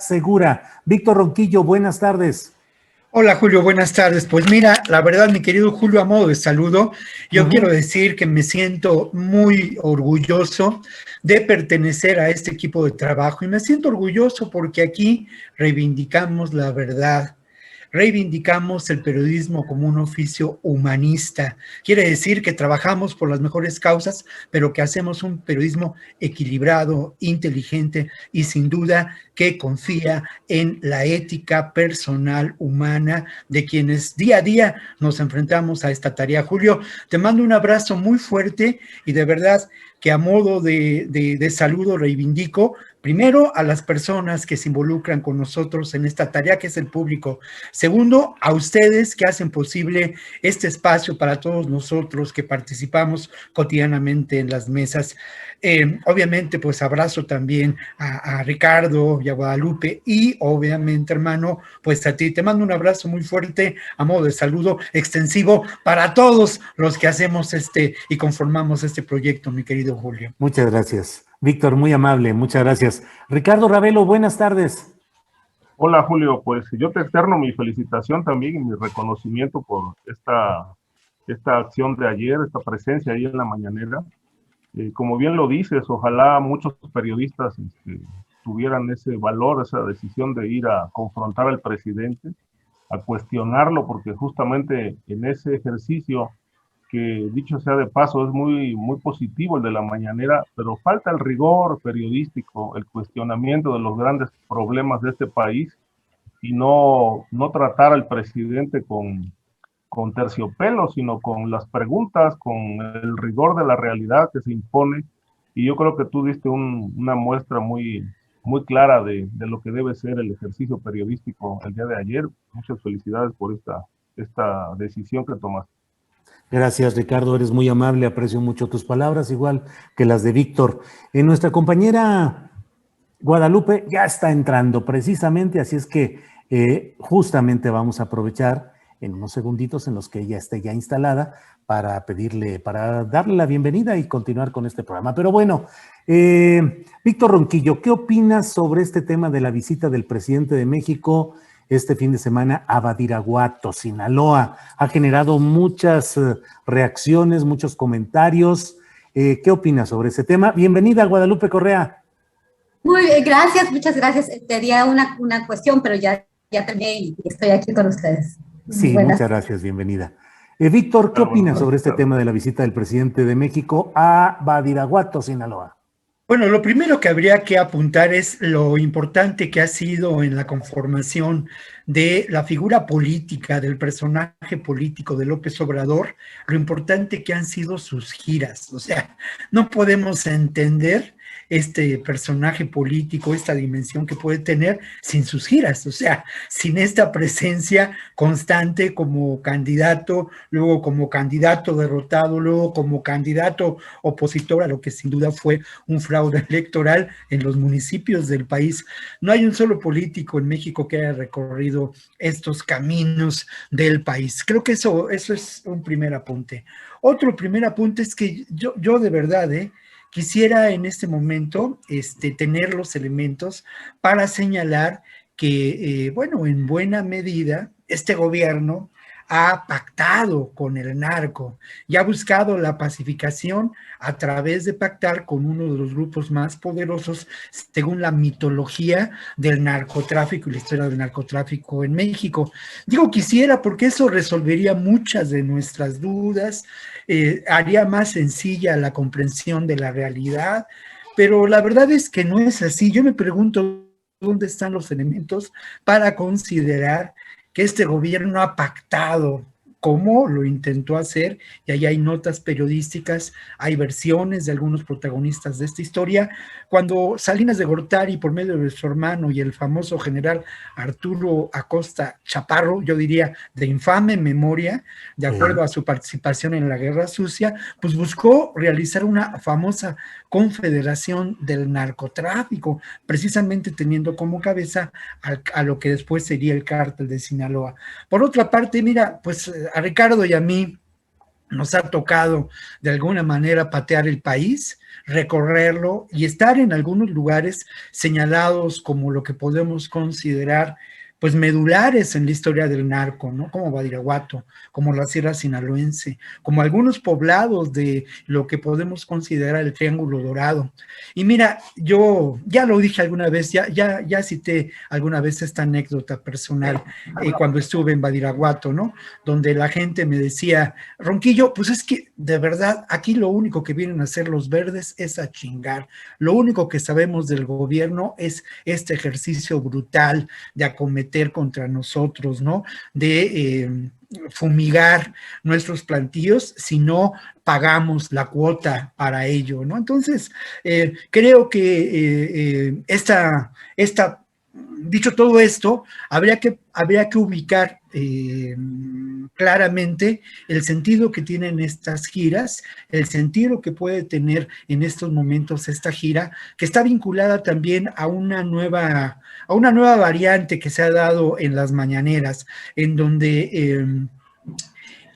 Segura. Víctor Ronquillo, buenas tardes. Hola Julio, buenas tardes. Pues mira, la verdad, mi querido Julio, a modo de saludo, yo quiero decir que me siento muy orgulloso de pertenecer a este equipo de trabajo y me siento orgulloso porque aquí reivindicamos la verdad. Reivindicamos el periodismo como un oficio humanista. Quiere decir que trabajamos por las mejores causas, pero que hacemos un periodismo equilibrado, inteligente y sin duda que confía en la ética personal humana de quienes día a día nos enfrentamos a esta tarea. Julio, te mando un abrazo muy fuerte y de verdad que a modo de saludo reivindico primero a las personas que se involucran con nosotros en esta tarea que es el público. Segundo, a ustedes que hacen posible este espacio para todos nosotros que participamos cotidianamente en las mesas. Obviamente, pues abrazo también a Ricardo y a Guadalupe y obviamente, hermano, pues a ti. Te mando un abrazo muy fuerte a modo de saludo extensivo para todos los que hacemos y conformamos este proyecto, mi querido Julio. Muchas gracias. Víctor, muy amable, muchas gracias. Ricardo Ravelo, buenas tardes. Hola Julio, pues yo te externo mi felicitación también y mi reconocimiento por esta acción de ayer, esta presencia ahí en la mañanera. Como bien lo dices, ojalá muchos periodistas tuvieran ese valor, esa decisión de ir a confrontar al presidente, a cuestionarlo, porque justamente en ese ejercicio, que dicho sea de paso, es muy positivo el de la mañanera, pero falta el rigor periodístico, el cuestionamiento de los grandes problemas de este país y no tratar al presidente con terciopelo, sino con las preguntas, con el rigor de la realidad que se impone. Y yo creo que tú diste una muestra muy clara de lo que debe ser el ejercicio periodístico el día de ayer. Muchas felicidades por esta decisión que tomaste. Gracias, Ricardo, eres muy amable, aprecio mucho tus palabras, igual que las de Víctor. Nuestra compañera Guadalupe ya está entrando precisamente, así es que justamente vamos a aprovechar en unos segunditos en los que ella esté ya instalada para darle la bienvenida y continuar con este programa. Pero bueno, Víctor Ronquillo, ¿qué opinas sobre este tema de la visita del presidente de México este fin de semana a Badiraguato, Sinaloa? Ha generado muchas reacciones, muchos comentarios. ¿Qué opinas sobre ese tema? Bienvenida, Guadalupe Correa. Muy bien, gracias, muchas gracias. Tenía una cuestión, pero ya terminé y estoy aquí con ustedes. Sí, muchas gracias, bienvenida. Víctor, ¿qué opinas sobre este tema de la visita del presidente de México a Badiraguato, Sinaloa? Bueno, lo primero que habría que apuntar es lo importante que ha sido en la conformación de la figura política, del personaje político de López Obrador, lo importante que han sido sus giras. O sea, no podemos entender este personaje político, esta dimensión que puede tener sin sus giras, o sea, sin esta presencia constante como candidato, luego como candidato derrotado, luego como candidato opositor a lo que sin duda fue un fraude electoral en los municipios del país. No hay un solo político en México que haya recorrido estos caminos del país. Creo que eso es un primer apunte. Otro primer apunte es que yo de verdad, quisiera en este momento tener los elementos para señalar que, bueno, en buena medida, este gobierno ha pactado con el narco y ha buscado la pacificación a través de pactar con uno de los grupos más poderosos según la mitología del narcotráfico y la historia del narcotráfico en México. Digo quisiera porque eso resolvería muchas de nuestras dudas, haría más sencilla la comprensión de la realidad, pero la verdad es que no es así. Yo me pregunto dónde están los elementos para considerar que este gobierno ha pactado, como lo intentó hacer, y ahí hay notas periodísticas, hay versiones de algunos protagonistas de esta historia, cuando Salinas de Gortari, por medio de su hermano y el famoso general Arturo Acosta Chaparro, yo diría de infame memoria, de acuerdo a su participación en la Guerra Sucia, pues buscó realizar una famosa confederación del narcotráfico, precisamente teniendo como cabeza a lo que después sería el cártel de Sinaloa. Por otra parte, mira, pues a Ricardo y a mí nos ha tocado de alguna manera patear el país, recorrerlo y estar en algunos lugares señalados como lo que podemos considerar pues medulares en la historia del narco, ¿no? Como Badiraguato, como la Sierra Sinaloense, como algunos poblados de lo que podemos considerar el Triángulo Dorado. Y mira, yo ya lo dije alguna vez, ya cité alguna vez esta anécdota personal cuando estuve en Badiraguato, ¿no? Donde la gente me decía, Ronquillo, pues es que de verdad aquí lo único que vienen a hacer los verdes es a chingar. Lo único que sabemos del gobierno es este ejercicio brutal de acometer contra nosotros, ¿no? De fumigar nuestros plantíos si no pagamos la cuota para ello, ¿no? Entonces, creo que dicho todo esto, habría que ubicar claramente el sentido que tienen estas giras, el sentido que puede tener en estos momentos esta gira, que está vinculada también a una nueva variante que se ha dado en las mañaneras, en donde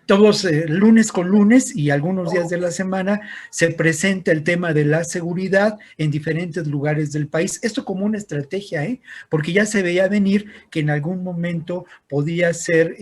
todos lunes con lunes y algunos días de la semana se presenta el tema de la seguridad en diferentes lugares del país. Esto como una estrategia, porque ya se veía venir que en algún momento podía ser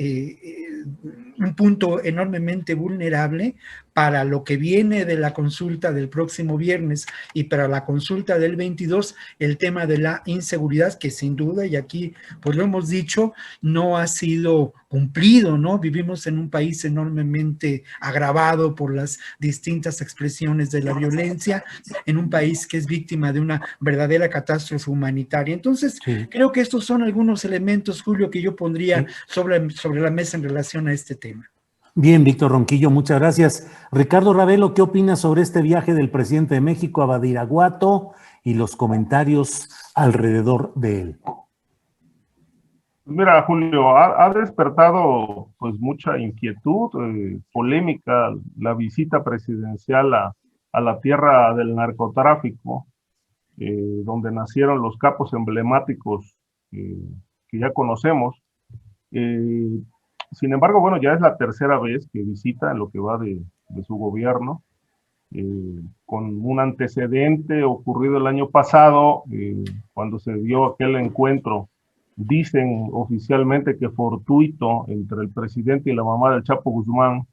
un punto enormemente vulnerable para lo que viene de la consulta del próximo viernes y para la consulta del 22, el tema de la inseguridad, que sin duda, y aquí pues lo hemos dicho, no ha sido cumplido, ¿no? Vivimos en un país enormemente agravado por las distintas expresiones de la violencia, en un país que es víctima de una verdadera catástrofe humanitaria. Entonces, creo que estos son algunos elementos, Julio, que yo pondría sobre la mesa en relación a este tema. Bien, Víctor Ronquillo, muchas gracias. Ricardo Ravelo, ¿qué opinas sobre este viaje del presidente de México a Badiraguato y los comentarios alrededor de él? Mira, Julio, ha despertado pues mucha inquietud, polémica, la visita presidencial a la tierra del narcotráfico, donde nacieron los capos emblemáticos que ya conocemos. Sin embargo, bueno, ya es la tercera vez que visita en lo que va de su gobierno, con un antecedente ocurrido el año pasado, cuando se dio aquel encuentro, dicen oficialmente que fortuito, entre el presidente y la mamá del Chapo Guzmán,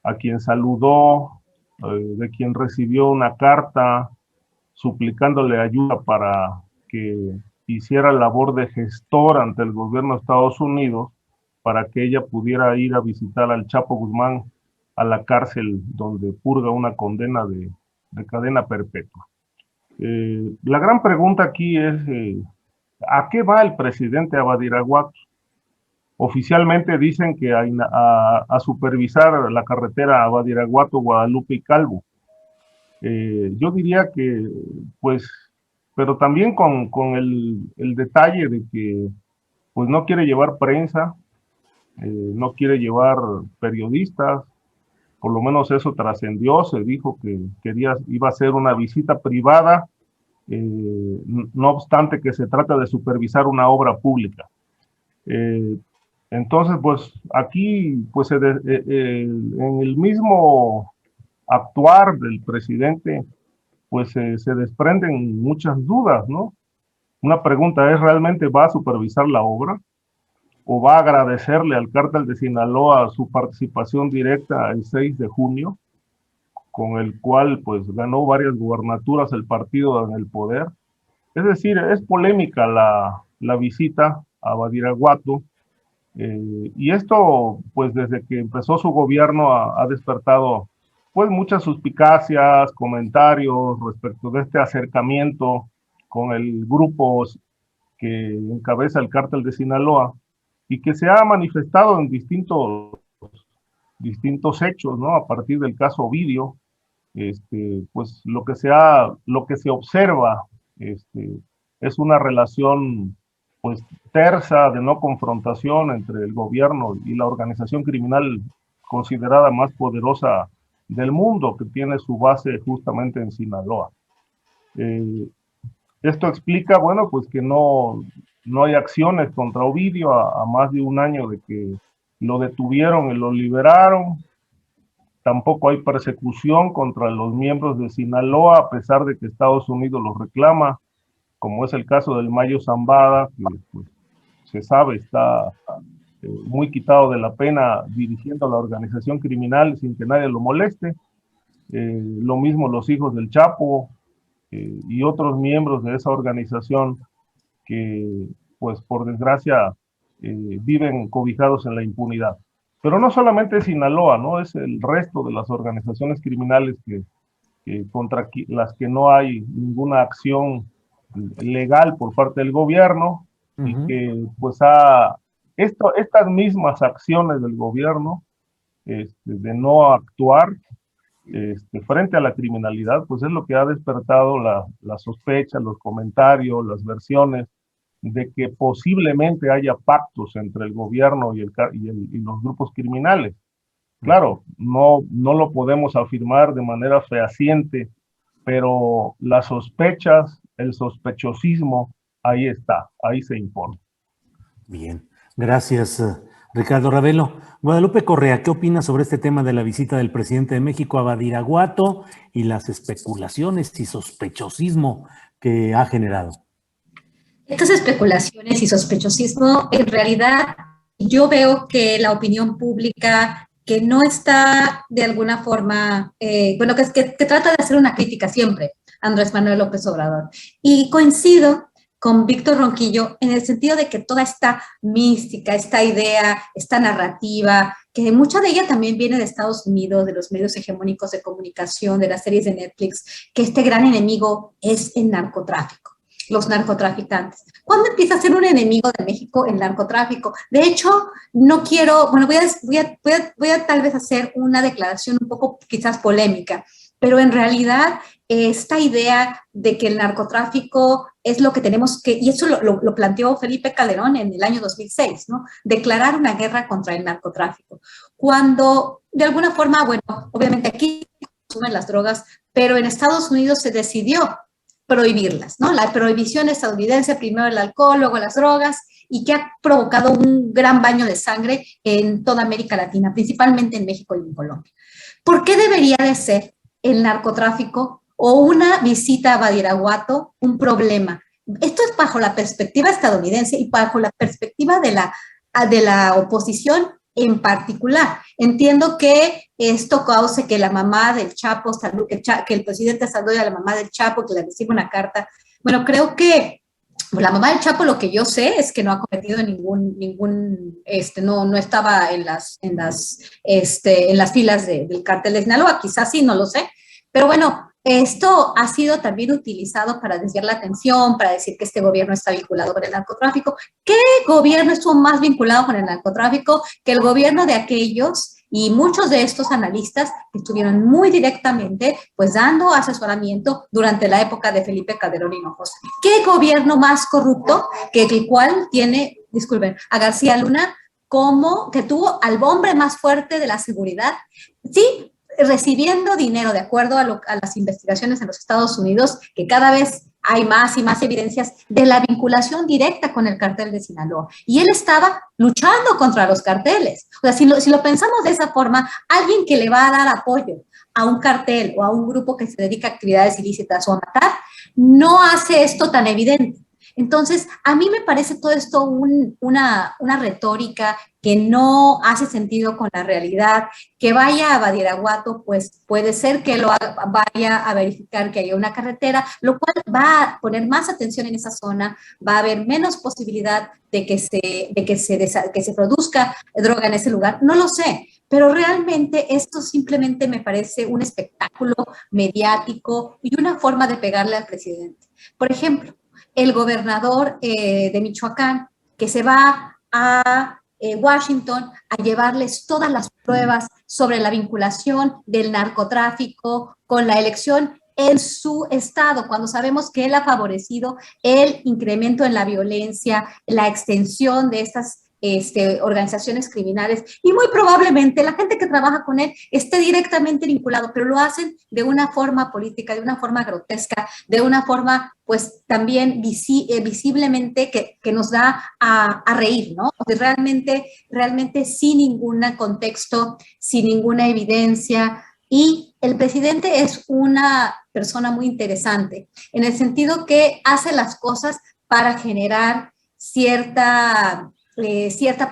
a quien saludó, de quien recibió una carta suplicándole ayuda para que hiciera labor de gestor ante el gobierno de Estados Unidos, para que ella pudiera ir a visitar al Chapo Guzmán a la cárcel donde purga una condena de cadena perpetua. La gran pregunta aquí es, ¿a qué va el presidente a Badiraguato? Oficialmente dicen que a supervisar la carretera a Badiraguato, Guadalupe y Calvo. Yo diría que, pues, pero también con el detalle de que pues no quiere llevar prensa, no quiere llevar periodistas, por lo menos eso trascendió, se dijo que iba a ser una visita privada, no obstante que se trata de supervisar una obra pública. Entonces, pues aquí, pues en el mismo actuar del presidente, pues se desprenden muchas dudas, ¿no? Una pregunta es, ¿realmente va a supervisar la obra? ¿O va a agradecerle al Cártel de Sinaloa su participación directa el 6 de junio, con el cual pues ganó varias gubernaturas el partido en el poder? Es decir, es polémica la visita a Badiraguato, y esto pues desde que empezó su gobierno ha despertado pues muchas suspicacias, comentarios respecto de este acercamiento con el grupo que encabeza el Cártel de Sinaloa, y que se ha manifestado en distintos hechos, ¿no? A partir del caso Ovidio, pues lo que se observa, es una relación pues tersa, de no confrontación entre el gobierno y la organización criminal considerada más poderosa del mundo, que tiene su base justamente en Sinaloa. Esto explica, bueno, pues que no hay acciones contra Ovidio a más de un año de que lo detuvieron y lo liberaron. tampoco hay persecución contra los miembros de Sinaloa, a pesar de que Estados Unidos los reclama, como es el caso del Mayo Zambada, que pues, se sabe está muy quitado de la pena dirigiendo la organización criminal sin que nadie lo moleste. Lo mismo los hijos del Chapo y otros miembros de esa organización que, pues por desgracia, viven cobijados en la impunidad. Pero no solamente Sinaloa, ¿no? Es el resto de las organizaciones criminales contra las que no hay ninguna acción legal por parte del gobierno, y que pues estas mismas acciones del gobierno de no actuar frente a la criminalidad, pues es lo que ha despertado la sospecha, los comentarios, las versiones de que posiblemente haya pactos entre el gobierno y los grupos criminales. Claro, no lo podemos afirmar de manera fehaciente, pero las sospechas, el sospechosismo, ahí está, ahí se impone. Bien, gracias, Ricardo Ravelo. Guadalupe Correa, ¿qué opinas sobre este tema de la visita del presidente de México a Badiraguato y las especulaciones y sospechosismo que ha generado? Estas especulaciones y sospechosismo, en realidad, yo veo que la opinión pública que no está de alguna forma, bueno, que trata de hacer una crítica siempre a Andrés Manuel López Obrador. Y coincido con Víctor Ronquillo en el sentido de que toda esta mística, esta idea, esta narrativa, que mucha de ella también viene de Estados Unidos, de los medios hegemónicos de comunicación, de las series de Netflix, que este gran enemigo es el narcotráfico, los narcotraficantes. ¿Cuándo empieza a ser un enemigo de México el narcotráfico? De hecho, no quiero, bueno, voy a tal vez hacer una declaración un poco quizás polémica, pero en realidad esta idea de que el narcotráfico es lo que tenemos que, y eso lo planteó Felipe Calderón en el año 2006, ¿no? Declarar una guerra contra el narcotráfico. Cuando, de alguna forma, bueno, obviamente aquí consumen las drogas, pero en Estados Unidos se decidió prohibirlas, ¿no? La prohibición estadounidense, primero el alcohol, luego las drogas, y que ha provocado un gran baño de sangre en toda América Latina, principalmente en México y en Colombia. ¿Por qué debería de ser el narcotráfico o una visita a Badiraguato un problema? Esto es bajo la perspectiva estadounidense y bajo la perspectiva de la oposición en particular. Entiendo que esto cause que la mamá del Chapo, que el presidente salude a la mamá del Chapo, que le reciba una carta. Bueno, creo que la mamá del Chapo, lo que yo sé es que no ha cometido no estaba en las filas del cártel de Sinaloa, quizás sí, no lo sé, pero bueno, esto ha sido también utilizado para desviar la atención, para decir que este gobierno está vinculado con el narcotráfico. ¿Qué gobierno estuvo más vinculado con el narcotráfico que el gobierno de aquellos? Y muchos de estos analistas estuvieron muy directamente pues dando asesoramiento durante la época de Felipe Calderón Hinojosa. ¿Qué gobierno más corrupto que el cual tiene, disculpen, a García Luna como que tuvo al hombre más fuerte de la seguridad? Sí, recibiendo dinero de acuerdo a las investigaciones en los Estados Unidos, que cada vez hay más y más evidencias de la vinculación directa con el cartel de Sinaloa. Y él estaba luchando contra los carteles. O sea, si lo pensamos de esa forma, alguien que le va a dar apoyo a un cartel o a un grupo que se dedica a actividades ilícitas o a matar, no hace esto tan evidente. Entonces, a mí me parece todo esto una retórica que no hace sentido con la realidad. Que vaya a Badiraguato, pues puede ser que vaya a verificar que haya una carretera, lo cual va a poner más atención en esa zona, va a haber menos posibilidad de que se produzca droga en ese lugar. No lo sé, pero realmente esto simplemente me parece un espectáculo mediático y una forma de pegarle al presidente. Por ejemplo, el gobernador de Michoacán, que se va a Washington a llevarles todas las pruebas sobre la vinculación del narcotráfico con la elección en su estado, cuando sabemos que él ha favorecido el incremento en la violencia, la extensión de estas organizaciones criminales, y muy probablemente la gente que trabaja con él esté directamente vinculado, pero lo hacen de una forma política, de una forma grotesca, de una forma pues también visiblemente que nos da a reír, ¿no? Realmente sin ningún contexto, sin ninguna evidencia. Y el presidente es una persona muy interesante, en el sentido que hace las cosas para generar cierta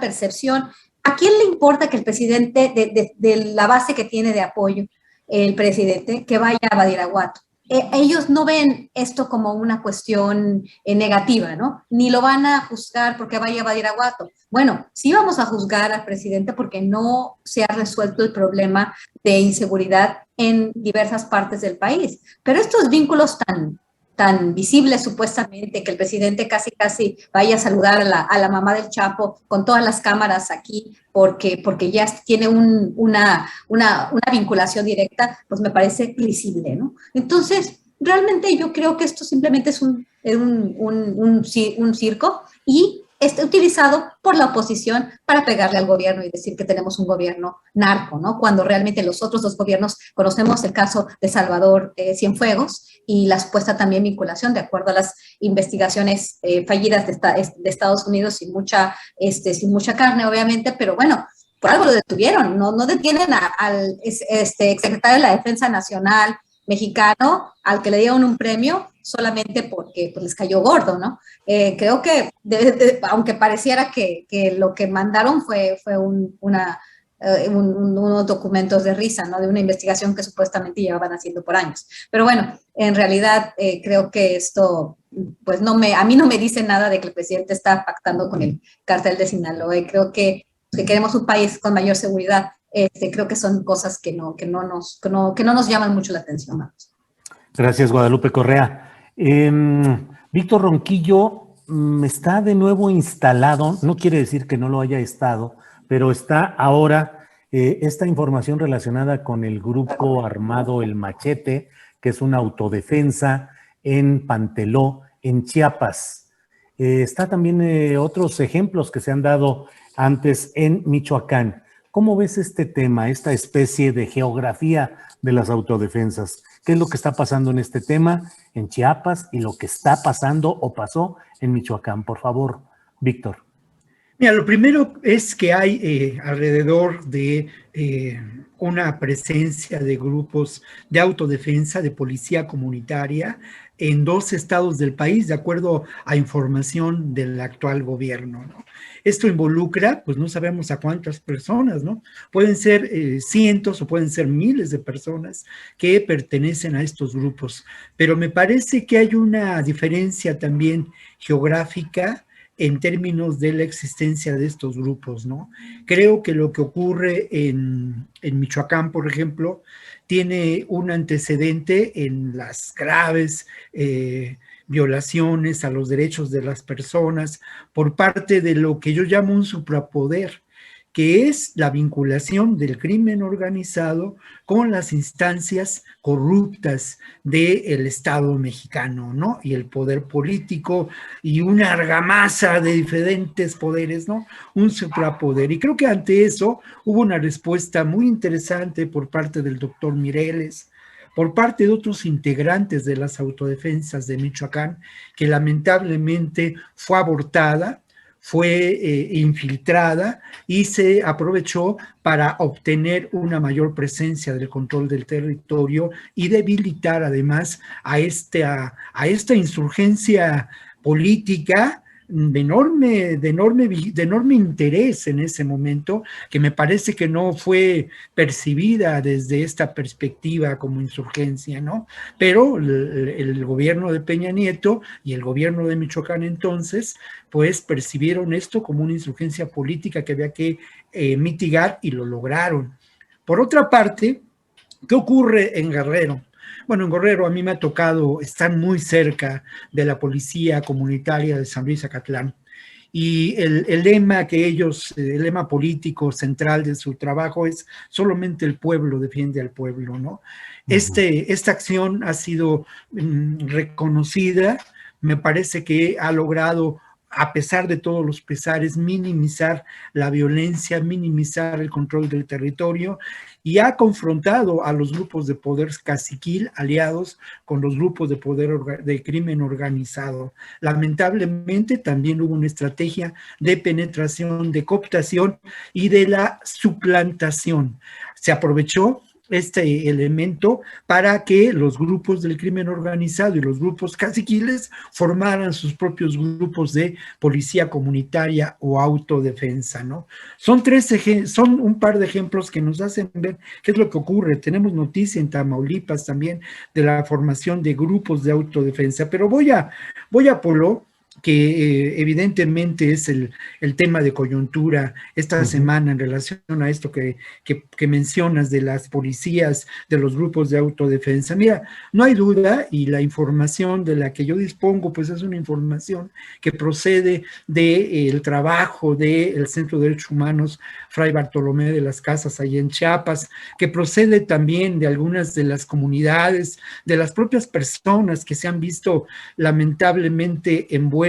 percepción. ¿A quién le importa que el presidente, de la base que tiene de apoyo, el presidente, que vaya a Badiraguato? Ellos no ven esto como una cuestión negativa, ¿no? Ni lo van a juzgar porque vaya a Badiraguato. Bueno, sí vamos a juzgar al presidente porque no se ha resuelto el problema de inseguridad en diversas partes del país. Pero estos vínculos tan visibles supuestamente, que el presidente casi vaya a saludar a la mamá del Chapo con todas las cámaras aquí porque ya tiene una vinculación directa, pues me parece risible, ¿no? Entonces, realmente yo creo que esto simplemente es un circo y está utilizado por la oposición para pegarle al gobierno y decir que tenemos un gobierno narco, ¿no? Cuando realmente los otros dos gobiernos, conocemos el caso de Salvador Cienfuegos y la supuesta también vinculación, de acuerdo a las investigaciones fallidas de Estados Unidos, sin mucha carne, obviamente, pero bueno, por algo lo detuvieron, no detienen al exsecretario de la Defensa Nacional mexicano, al que le dieron un premio solamente porque pues, les cayó gordo, ¿no? Creo que, aunque pareciera que lo que mandaron fue unos documentos de risa, ¿no? De una investigación que supuestamente llevaban haciendo por años. Pero bueno, en realidad creo que esto, pues a mí no me dice nada de que el presidente está pactando con el cártel de Sinaloa, y creo que queremos un país con mayor seguridad. Creo que son cosas que no nos llaman mucho la atención. Vamos. Gracias, Guadalupe Correa. Víctor Ronquillo está de nuevo instalado, no quiere decir que no lo haya estado, pero está ahora esta información relacionada con el grupo armado El Machete, que es una autodefensa en Panteló, en Chiapas. Está también otros ejemplos que se han dado antes en Michoacán. ¿Cómo ves este tema, esta especie de geografía de las autodefensas? ¿Qué es lo que está pasando en este tema en Chiapas y lo que está pasando o pasó en Michoacán? Por favor, Víctor. Mira, lo primero es que hay alrededor de una presencia de grupos de autodefensa, de policía comunitaria, en 2 estados del país, de acuerdo a información del actual gobierno, ¿no? Esto involucra, pues no sabemos a cuántas personas, ¿no? Pueden ser cientos o pueden ser miles de personas que pertenecen a estos grupos, pero me parece que hay una diferencia también geográfica en términos de la existencia de estos grupos, ¿no? Creo que lo que ocurre en Michoacán, por ejemplo, tiene un antecedente en las graves violaciones a los derechos de las personas por parte de lo que yo llamo un suprapoder, que es la vinculación del crimen organizado con las instancias corruptas del Estado mexicano, ¿no? Y el poder político y una argamasa de diferentes poderes, ¿no? Un suprapoder. Y creo que ante eso hubo una respuesta muy interesante por parte del doctor Mireles, por parte de otros integrantes de las autodefensas de Michoacán, que lamentablemente fue abortada, fue infiltrada y se aprovechó para obtener una mayor presencia del control del territorio y debilitar además a esta insurgencia política de enorme interés en ese momento, que me parece que no fue percibida desde esta perspectiva como insurgencia, ¿no? Pero el gobierno de Peña Nieto y el gobierno de Michoacán entonces, pues percibieron esto como una insurgencia política que había que mitigar, y lo lograron. Por otra parte, ¿qué ocurre en Guerrero? Bueno, en Guerrero a mí me ha tocado estar muy cerca de la policía comunitaria de San Luis Acatlán, y el lema político central de su trabajo es: solamente el pueblo defiende al pueblo, ¿no? Esta acción ha sido reconocida, me parece que ha logrado a pesar de todos los pesares, minimizar la violencia, minimizar el control del territorio, y ha confrontado a los grupos de poder caciquil aliados con los grupos de poder de crimen organizado. Lamentablemente también hubo una estrategia de penetración, de cooptación y de la suplantación. Se aprovechó este elemento para que los grupos del crimen organizado y los grupos caciquiles formaran sus propios grupos de policía comunitaria o autodefensa, ¿no? Son un par de ejemplos que nos hacen ver qué es lo que ocurre. Tenemos noticia en Tamaulipas también de la formación de grupos de autodefensa, pero voy a Polo, que evidentemente es el tema de coyuntura esta semana en relación a esto que mencionas de las policías, de los grupos de autodefensa. Mira, no hay duda, y la información de la que yo dispongo, pues es una información que procede del trabajo del Centro de Derechos Humanos Fray Bartolomé de las Casas, allá en Chiapas, que procede también de algunas de las comunidades, de las propias personas que se han visto lamentablemente envueltas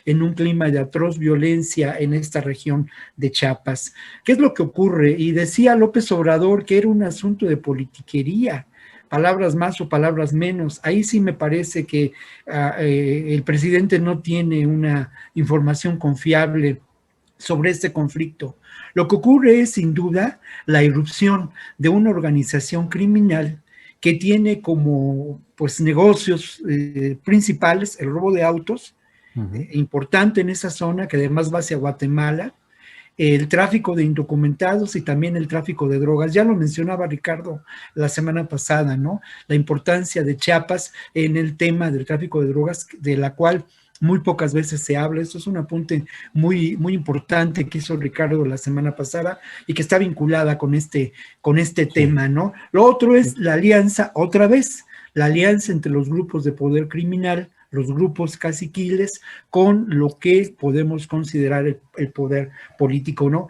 en un clima de atroz violencia en esta región de Chiapas. ¿Qué es lo que ocurre? Y decía López Obrador que era un asunto de politiquería, palabras más o palabras menos. Ahí sí me parece que el presidente no tiene una información confiable sobre este conflicto. Lo que ocurre es, sin duda, la irrupción de una organización criminal que tiene como pues negocios principales el robo de autos, importante en esa zona, que además va hacia Guatemala, el tráfico de indocumentados y también el tráfico de drogas. Ya lo mencionaba Ricardo la semana pasada, ¿no? La importancia de Chiapas en el tema del tráfico de drogas, de la cual muy pocas veces se habla. Esto es un apunte muy, muy importante que hizo Ricardo la semana pasada y que está vinculada con este tema, ¿no? Lo otro es la alianza, otra vez, la alianza entre los grupos de poder criminal, los grupos caciquiles, con lo que podemos considerar el poder político, ¿no?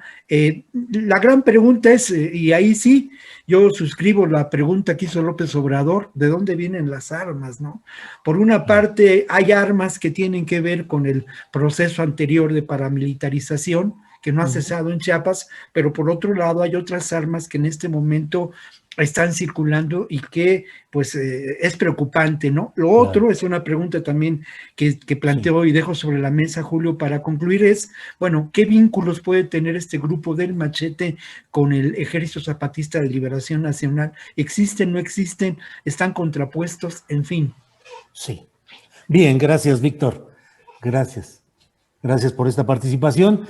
La gran pregunta es, y ahí sí, yo suscribo la pregunta que hizo López Obrador, ¿de dónde vienen las armas, no? Por una parte, hay armas que tienen que ver con el proceso anterior de paramilitarización, que no ha cesado en Chiapas, pero por otro lado hay otras armas que en este momento están circulando y que pues es preocupante, ¿no? Lo otro es una pregunta también que planteo y dejo sobre la mesa, Julio, para concluir es, bueno, ¿qué vínculos puede tener este grupo del Machete con el Ejército Zapatista de Liberación Nacional? ¿Existen, no existen? ¿Están contrapuestos? En fin. Sí. Bien, gracias, Víctor. Gracias. Gracias por esta participación.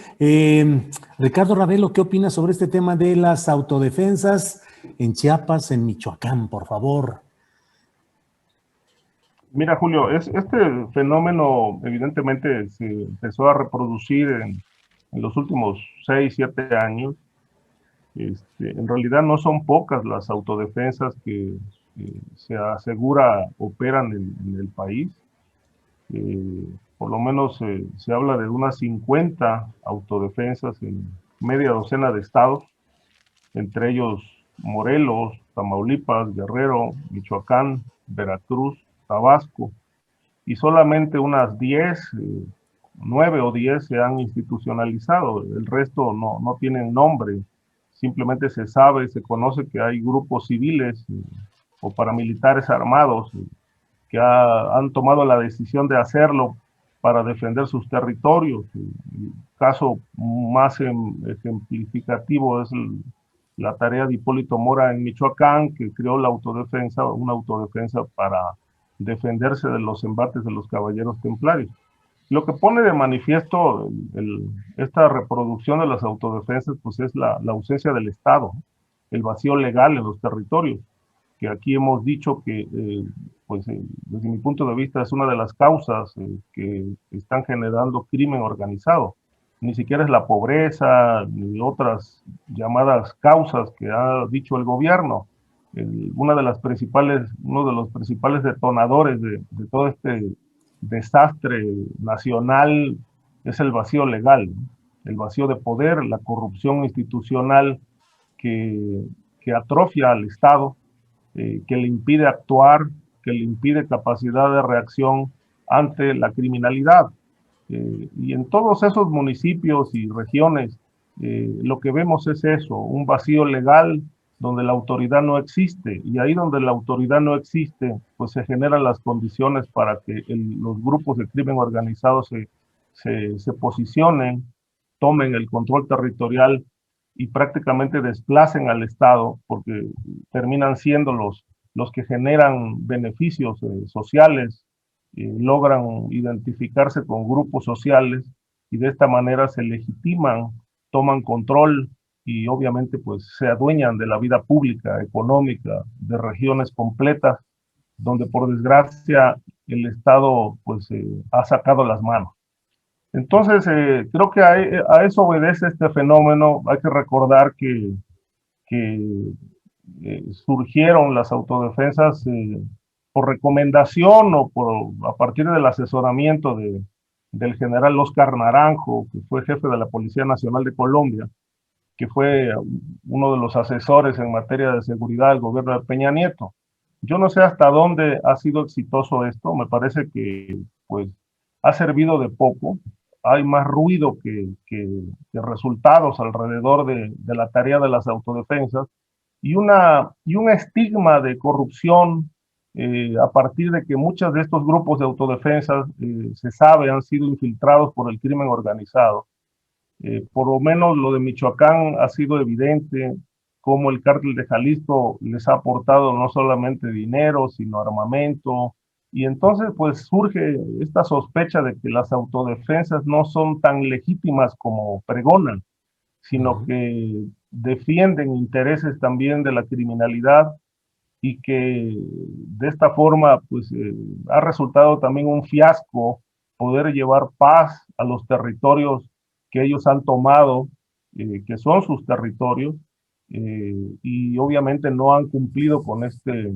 Ricardo Ravelo, ¿qué opinas sobre este tema de las autodefensas en Chiapas, en Michoacán, por favor? Mira, Julio, este fenómeno evidentemente se empezó a reproducir en los últimos 6, 7 años. En realidad no son pocas las autodefensas que se asegura operan en el país. Por lo menos se habla de unas 50 autodefensas en media docena de estados, entre ellos Morelos, Tamaulipas, Guerrero, Michoacán, Veracruz, Tabasco, y solamente unas 9 o 10 se han institucionalizado. El resto no tienen nombre, simplemente se sabe, se conoce que hay grupos civiles o paramilitares armados que han tomado la decisión de hacerlo para defender sus territorios. El caso más ejemplificativo es la tarea de Hipólito Mora en Michoacán, que creó una autodefensa para defenderse de los embates de los caballeros templarios. Lo que pone de manifiesto esta reproducción de las autodefensas, pues es la ausencia del Estado, el vacío legal en los territorios, que aquí hemos dicho que, desde mi punto de vista, es una de las causas que están generando crimen organizado. Ni siquiera es la pobreza, ni otras llamadas causas que ha dicho el gobierno. Uno de los principales detonadores de todo este desastre nacional es el vacío legal, ¿no? El vacío de poder, la corrupción institucional que atrofia al Estado, que le impide actuar, que le impide capacidad de reacción ante la criminalidad. Y en todos esos municipios y regiones, lo que vemos es eso, un vacío legal donde la autoridad no existe, y ahí donde la autoridad no existe, pues se generan las condiciones para que los grupos de crimen organizado se posicionen, tomen el control territorial y prácticamente desplacen al Estado, porque terminan siendo los que generan beneficios sociales, logran identificarse con grupos sociales y de esta manera se legitiman, toman control y obviamente pues se adueñan de la vida pública, económica, de regiones completas, donde por desgracia el Estado pues ha sacado las manos. Entonces, creo que a eso obedece este fenómeno. Hay que recordar que surgieron las autodefensas por recomendación o a partir del asesoramiento del general Óscar Naranjo, que fue jefe de la Policía Nacional de Colombia, que fue uno de los asesores en materia de seguridad del gobierno de Peña Nieto. Yo no sé hasta dónde ha sido exitoso esto, me parece que pues ha servido de poco, hay más ruido que resultados alrededor de la tarea de las autodefensas, y un estigma de corrupción a partir de que muchos de estos grupos de autodefensas se sabe han sido infiltrados por el crimen organizado. Por lo menos lo de Michoacán ha sido evidente cómo el cártel de Jalisco les ha aportado no solamente dinero, sino armamento, y entonces pues surge esta sospecha de que las autodefensas no son tan legítimas como pregonan, sino que defienden intereses también de la criminalidad y que de esta forma pues ha resultado también un fiasco poder llevar paz a los territorios que ellos han tomado, que son sus territorios, y obviamente no han cumplido con este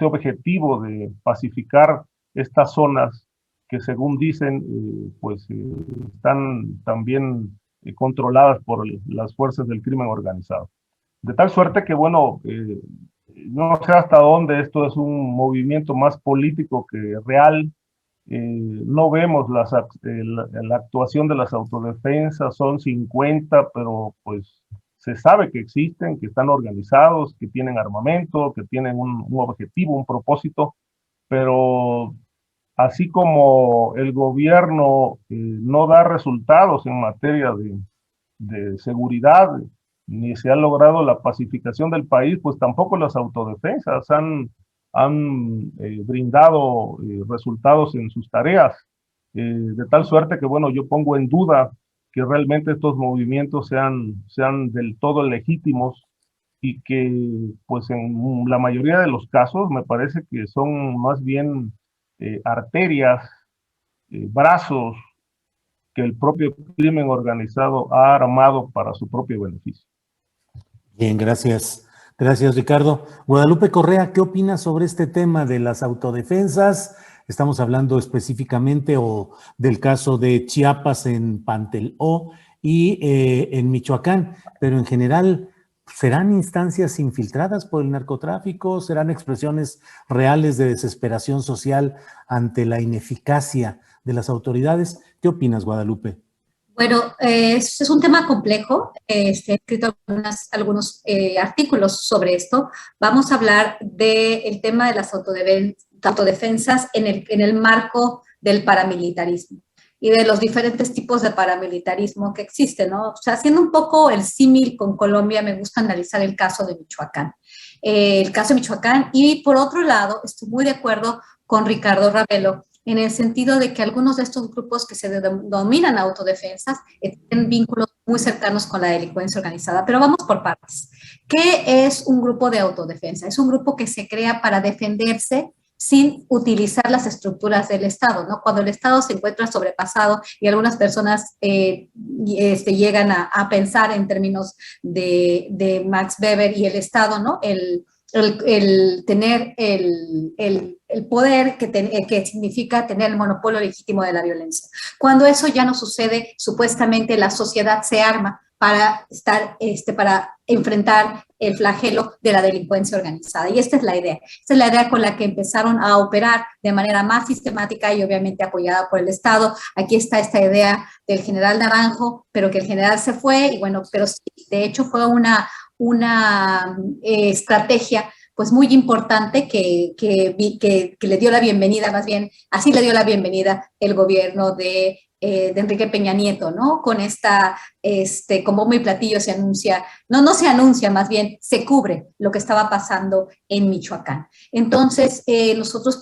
objetivo de pacificar estas zonas que según dicen pues están también controladas por las fuerzas del crimen organizado. De tal suerte que, bueno, no sé hasta dónde esto es un movimiento más político que real. No vemos la actuación de las autodefensas, son 50, pero pues se sabe que existen, que están organizados, que tienen armamento, que tienen un objetivo, un propósito, pero así como el gobierno no da resultados en materia de seguridad, ni se ha logrado la pacificación del país, pues tampoco las autodefensas han brindado resultados en sus tareas, de tal suerte que, bueno, yo pongo en duda que realmente estos movimientos sean del todo legítimos y que, pues, en la mayoría de los casos me parece que son más bien arterias, brazos que el propio crimen organizado ha armado para su propio beneficio. Bien, gracias. Gracias, Ricardo. Guadalupe Correa, ¿qué opinas sobre este tema de las autodefensas? Estamos hablando específicamente del caso de Chiapas en Panteló y en Michoacán, pero en general, ¿serán instancias infiltradas por el narcotráfico? ¿Serán expresiones reales de desesperación social ante la ineficacia de las autoridades? ¿Qué opinas, Guadalupe? Bueno, es un tema complejo. He escrito algunos artículos sobre esto. Vamos a hablar del tema de las autodefensas en el marco del paramilitarismo y de los diferentes tipos de paramilitarismo que existen, ¿no? O sea, haciendo un poco el símil con Colombia, me gusta analizar el caso de Michoacán. Y por otro lado, estoy muy de acuerdo con Ricardo Ravelo en el sentido de que algunos de estos grupos que se denominan autodefensas tienen vínculos muy cercanos con la delincuencia organizada. Pero vamos por partes. ¿Qué es un grupo de autodefensa? Es un grupo que se crea para defenderse sin utilizar las estructuras del Estado, ¿no? Cuando el Estado se encuentra sobrepasado y algunas personas llegan a pensar en términos de Max Weber y el Estado, ¿no? El tener el poder que significa tener el monopolio legítimo de la violencia. Cuando eso ya no sucede, supuestamente la sociedad se arma para enfrentar el flagelo de la delincuencia organizada. Y esta es la idea. Esta es la idea con la que empezaron a operar de manera más sistemática y obviamente apoyada por el Estado. Aquí está esta idea del general Naranjo, pero que el general se fue, y bueno, pero sí, de hecho fue una estrategia pues muy importante que le dio la bienvenida, más bien, así le dio la bienvenida el gobierno de Enrique Peña Nieto, ¿no? Con esta, como muy platillo se anuncia, no se anuncia, más bien se cubre lo que estaba pasando en Michoacán. Entonces, nosotros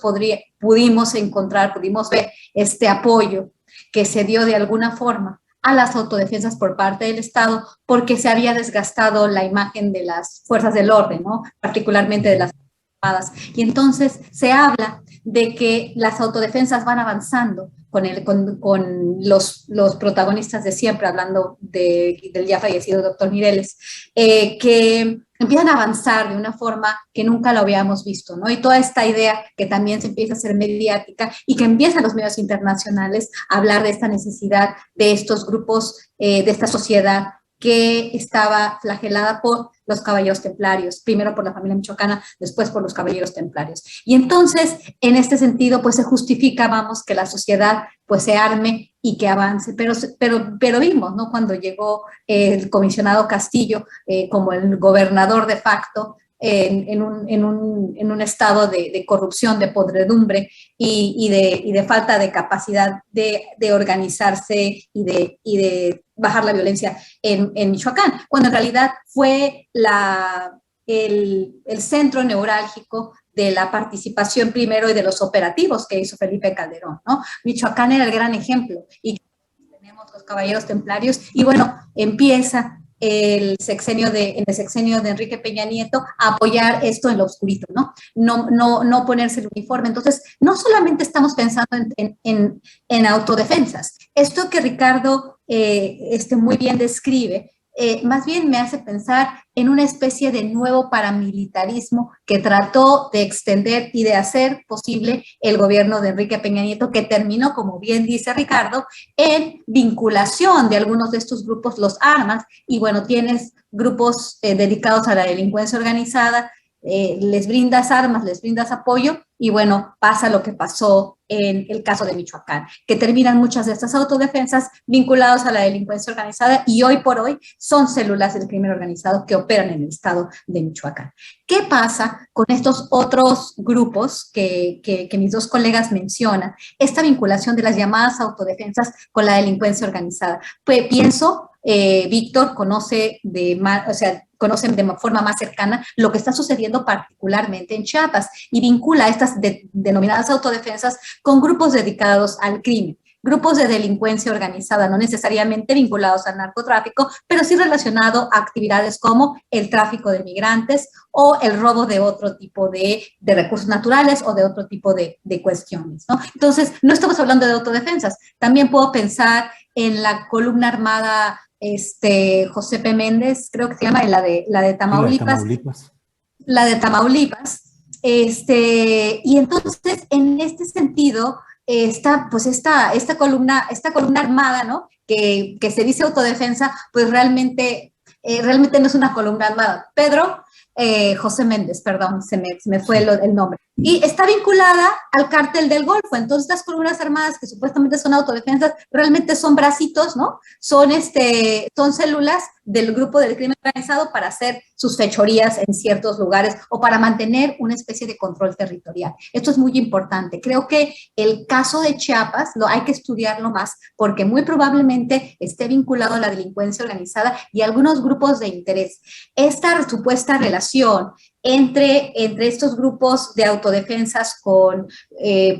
pudimos ver este apoyo que se dio de alguna forma a las autodefensas por parte del Estado, porque se había desgastado la imagen de las fuerzas del orden, ¿no? Particularmente de las armadas. Y entonces se habla de que las autodefensas van avanzando con los protagonistas de siempre, hablando del ya fallecido doctor Mireles, que empiezan a avanzar de una forma que nunca lo habíamos visto, ¿no? Y toda esta idea que también se empieza a hacer mediática y que empiezan los medios internacionales a hablar de esta necesidad de estos grupos, de esta sociedad que estaba flagelada por los caballeros templarios, primero por la familia michoacana, después por los caballeros templarios. Y entonces, en este sentido, pues se justifica, vamos, que la sociedad pues se arme y que avance, pero vimos, ¿no? Cuando llegó el comisionado Castillo como el gobernador de facto, en un estado de corrupción, de podredumbre y de falta de capacidad de organizarse y de bajar la violencia en Michoacán, cuando en realidad fue el centro neurálgico de la participación primero y de los operativos que hizo Felipe Calderón, ¿no? Michoacán era el gran ejemplo y tenemos los caballeros templarios y bueno, empieza en el sexenio de Enrique Peña Nieto a apoyar esto en lo oscurito, ¿no? No ponerse el uniforme. Entonces, no solamente estamos pensando en autodefensas. Esto que Ricardo muy bien describe, más bien me hace pensar en una especie de nuevo paramilitarismo que trató de extender y de hacer posible el gobierno de Enrique Peña Nieto, que terminó, como bien dice Ricardo, en vinculación de algunos de estos grupos, los armas, y bueno, tienes grupos dedicados a la delincuencia organizada, les brindas armas, les brindas apoyo, y bueno, pasa lo que pasó en el caso de Michoacán, que terminan muchas de estas autodefensas vinculados a la delincuencia organizada y hoy por hoy son células del crimen organizado que operan en el estado de Michoacán. ¿Qué pasa con estos otros grupos que mis dos colegas mencionan? Esta vinculación de las llamadas autodefensas con la delincuencia organizada. Pues pienso, Víctor conocen de forma más cercana lo que está sucediendo particularmente en Chiapas y vincula estas denominadas autodefensas con grupos dedicados al crimen, grupos de delincuencia organizada, no necesariamente vinculados al narcotráfico, pero sí relacionado a actividades como el tráfico de migrantes o el robo de otro tipo de recursos naturales o de otro tipo de cuestiones, ¿no? Entonces, no estamos hablando de autodefensas. También puedo pensar en la columna armada José P. Méndez, creo que se llama, la de Tamaulipas. La de Tamaulipas. Y entonces, en este sentido, esta columna armada, ¿no? Que se dice autodefensa, pues realmente no es una columna armada. José Méndez, perdón, se me fue el nombre. Y está vinculada al cártel del Golfo. Entonces, estas columnas armadas que supuestamente son autodefensas, realmente son bracitos, ¿no? Son células del grupo del crimen organizado para hacer sus fechorías en ciertos lugares o para mantener una especie de control territorial. Esto es muy importante. Creo que el caso de Chiapas hay que estudiarlo más porque muy probablemente esté vinculado a la delincuencia organizada y a algunos grupos de interés. Esta supuesta relación entre estos grupos de autodefensas con,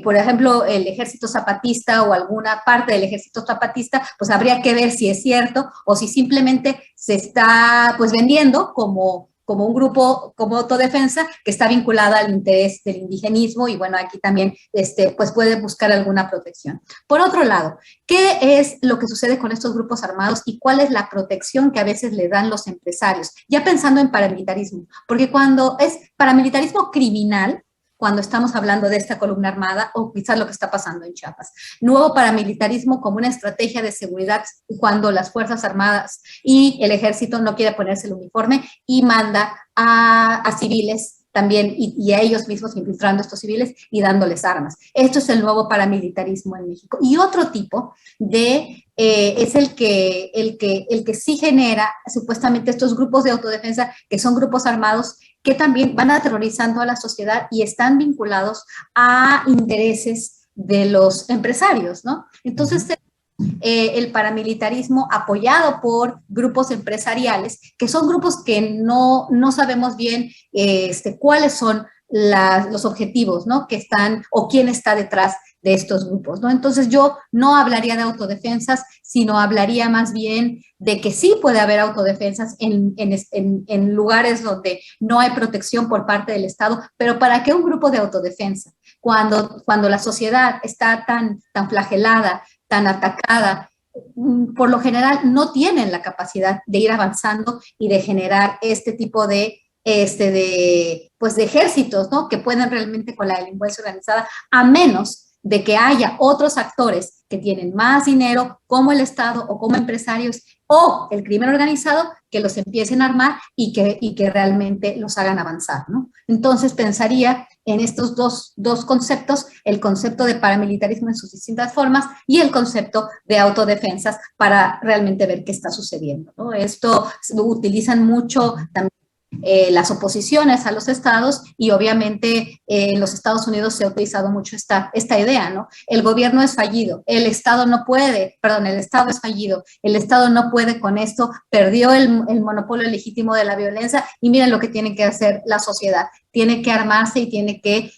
por ejemplo, el Ejército Zapatista o alguna parte del Ejército Zapatista, pues habría que ver si es cierto o si simplemente se está pues vendiendo como un grupo, como autodefensa, que está vinculada al interés del indigenismo y bueno, aquí también pues puede buscar alguna protección. Por otro lado, ¿qué es lo que sucede con estos grupos armados y cuál es la protección que a veces le dan los empresarios? Ya pensando en paramilitarismo, porque cuando es paramilitarismo criminal, cuando estamos hablando de esta columna armada o quizás lo que está pasando en Chiapas. Nuevo paramilitarismo como una estrategia de seguridad cuando las Fuerzas Armadas y el Ejército no quiere ponerse el uniforme y manda a civiles también y a ellos mismos infiltrando a estos civiles y dándoles armas. Esto es el nuevo paramilitarismo en México. Y otro tipo es el que sí genera supuestamente estos grupos de autodefensa, que son grupos armados que también van aterrorizando a la sociedad y están vinculados a intereses de los empresarios, ¿no? Entonces, el paramilitarismo apoyado por grupos empresariales, que son grupos que no sabemos bien cuáles son los objetivos, ¿no? Que están o quién está detrás de estos grupos, ¿no? Entonces yo no hablaría de autodefensas, sino hablaría más bien de que sí puede haber autodefensas en lugares donde no hay protección por parte del Estado, pero ¿para qué un grupo de autodefensa? Cuando la sociedad está tan flagelada, tan atacada, por lo general no tienen la capacidad de ir avanzando y de generar este tipo de ejércitos, ¿no? Que pueden realmente con la delincuencia organizada, a menos de que haya otros actores que tienen más dinero, como el Estado o como empresarios o el crimen organizado, que los empiecen a armar y que realmente los hagan avanzar, ¿no? Entonces pensaría en estos dos conceptos, el concepto de paramilitarismo en sus distintas formas y el concepto de autodefensas para realmente ver qué está sucediendo, ¿no? Esto lo utilizan mucho también las oposiciones a los estados y obviamente en los Estados Unidos se ha utilizado mucho esta idea, ¿no? El gobierno es fallido, el Estado es fallido, el Estado no puede con esto, perdió el monopolio legítimo de la violencia y miren lo que tiene que hacer la sociedad, tiene que armarse y tiene que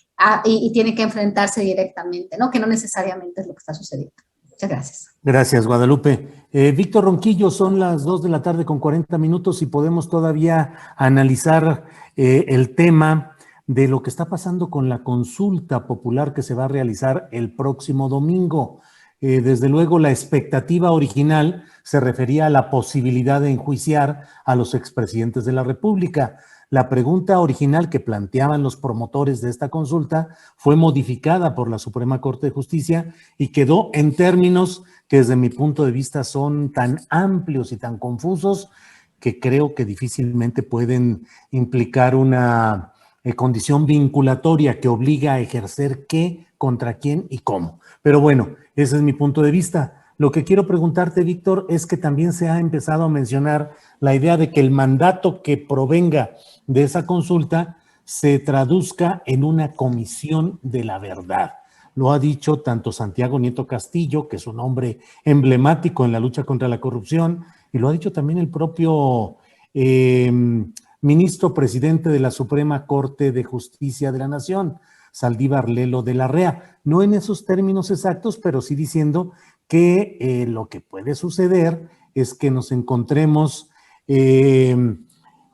enfrentarse directamente, ¿no? Que no necesariamente es lo que está sucediendo. Muchas gracias. Gracias, Guadalupe. Víctor Ronquillo, son las 2:40 p.m. y podemos todavía analizar el tema de lo que está pasando con la consulta popular que se va a realizar el próximo domingo. Desde luego, la expectativa original se refería a la posibilidad de enjuiciar a los expresidentes de la República. La pregunta original que planteaban los promotores de esta consulta fue modificada por la Suprema Corte de Justicia y quedó en términos que desde mi punto de vista son tan amplios y tan confusos que creo que difícilmente pueden implicar una condición vinculatoria que obliga a ejercer qué, contra quién y cómo. Pero bueno, ese es mi punto de vista. Lo que quiero preguntarte, Víctor, es que también se ha empezado a mencionar la idea de que el mandato que provenga de esa consulta se traduzca en una comisión de la verdad. Lo ha dicho tanto Santiago Nieto Castillo, que es un hombre emblemático en la lucha contra la corrupción, y lo ha dicho también el propio ministro presidente de la Suprema Corte de Justicia de la Nación, Saldívar Lelo de la Rea. No en esos términos exactos, pero sí diciendo que lo que puede suceder es que nos encontremos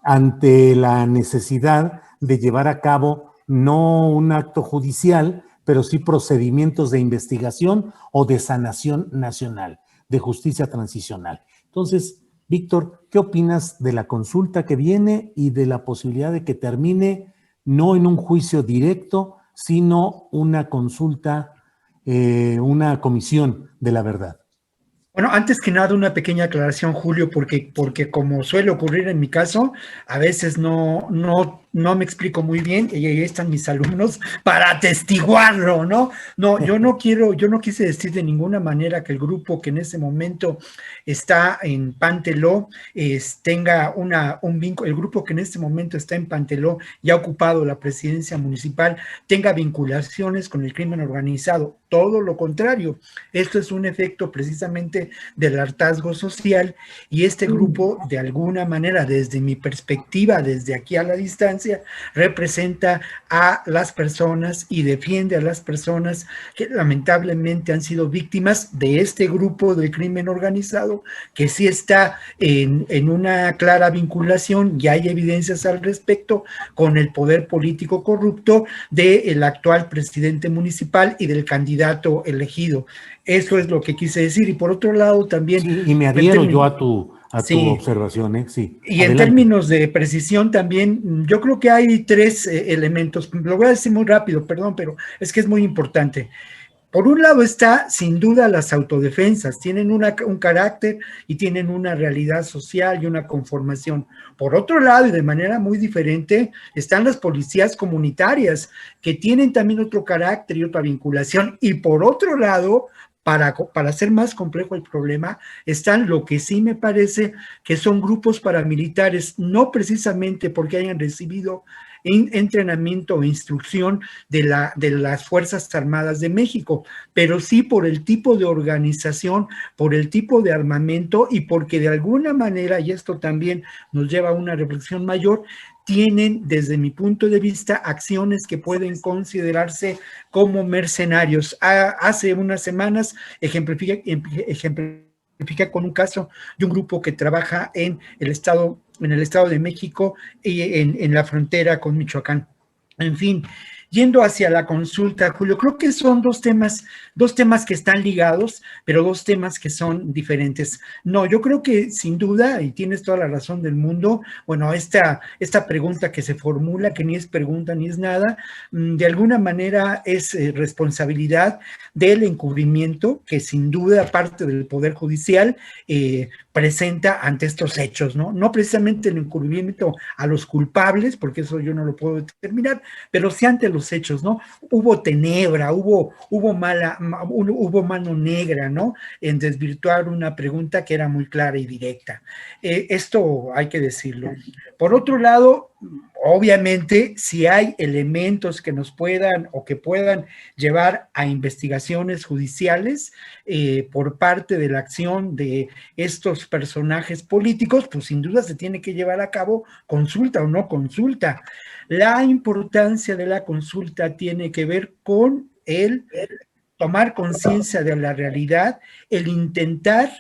ante la necesidad de llevar a cabo no un acto judicial, pero sí procedimientos de investigación o de sanación nacional, de justicia transicional. Entonces, Víctor, ¿qué opinas de la consulta que viene y de la posibilidad de que termine no en un juicio directo, sino una consulta, una comisión de la verdad? Bueno, antes que nada, una pequeña aclaración, Julio, porque como suele ocurrir en mi caso, a veces no me explico muy bien, y ahí están mis alumnos para atestiguarlo, ¿no? No, yo no quise decir de ninguna manera que el grupo que en ese momento está en Panteló tenga un vínculo, el grupo que en este momento está en Panteló y ha ocupado la presidencia municipal, tenga vinculaciones con el crimen organizado. Todo lo contrario, esto es un efecto precisamente del hartazgo social y este grupo, de alguna manera, desde mi perspectiva, desde aquí a la distancia, representa a las personas y defiende a las personas que lamentablemente han sido víctimas de este grupo del crimen organizado, que sí está en una clara vinculación, y hay evidencias al respecto, con el poder político corrupto del actual presidente municipal y del candidato elegido. Eso es lo que quise decir. Y por otro lado también... Sí, y me adhiero yo a a tu Sí. observación, ¿eh? Sí. Y en Adelante. términos de precisión también, yo creo que hay tres elementos. Lo voy a decir muy rápido, perdón, pero es que es muy importante. Por un lado está, sin duda, las autodefensas. Tienen un carácter y tienen una realidad social y una conformación. Por otro lado, y de manera muy diferente, están las policías comunitarias, que tienen también otro carácter y otra vinculación. Y por otro lado, para hacer más complejo el problema, están lo que sí me parece que son grupos paramilitares, no precisamente porque hayan recibido entrenamiento o instrucción de las Fuerzas Armadas de México, pero sí por el tipo de organización, por el tipo de armamento y porque de alguna manera, y esto también nos lleva a una reflexión mayor, tienen, desde mi punto de vista, acciones que pueden considerarse como mercenarios. Hace unas semanas ejemplifica con un caso de un grupo que trabaja en el Estado de México y en la frontera con Michoacán. En fin, yendo hacia la consulta, Julio, creo que son dos temas que están ligados, pero dos temas que son diferentes. No, yo creo que sin duda, y tienes toda la razón del mundo, bueno, esta pregunta que se formula, que ni es pregunta ni es nada, de alguna manera es responsabilidad del encubrimiento que sin duda parte del Poder Judicial presenta ante estos hechos, ¿no? No precisamente el encubrimiento a los culpables, porque eso yo no lo puedo determinar, pero sí ante los hechos, ¿no? Hubo tenebra, hubo mano negra, ¿no? En desvirtuar una pregunta que era muy clara y directa. Esto hay que decirlo. Por otro lado, obviamente, si hay elementos que nos puedan o que puedan llevar a investigaciones judiciales por parte de la acción de estos personajes políticos, pues sin duda se tiene que llevar a cabo consulta o no consulta. La importancia de la consulta tiene que ver con el tomar conciencia de la realidad, el intentar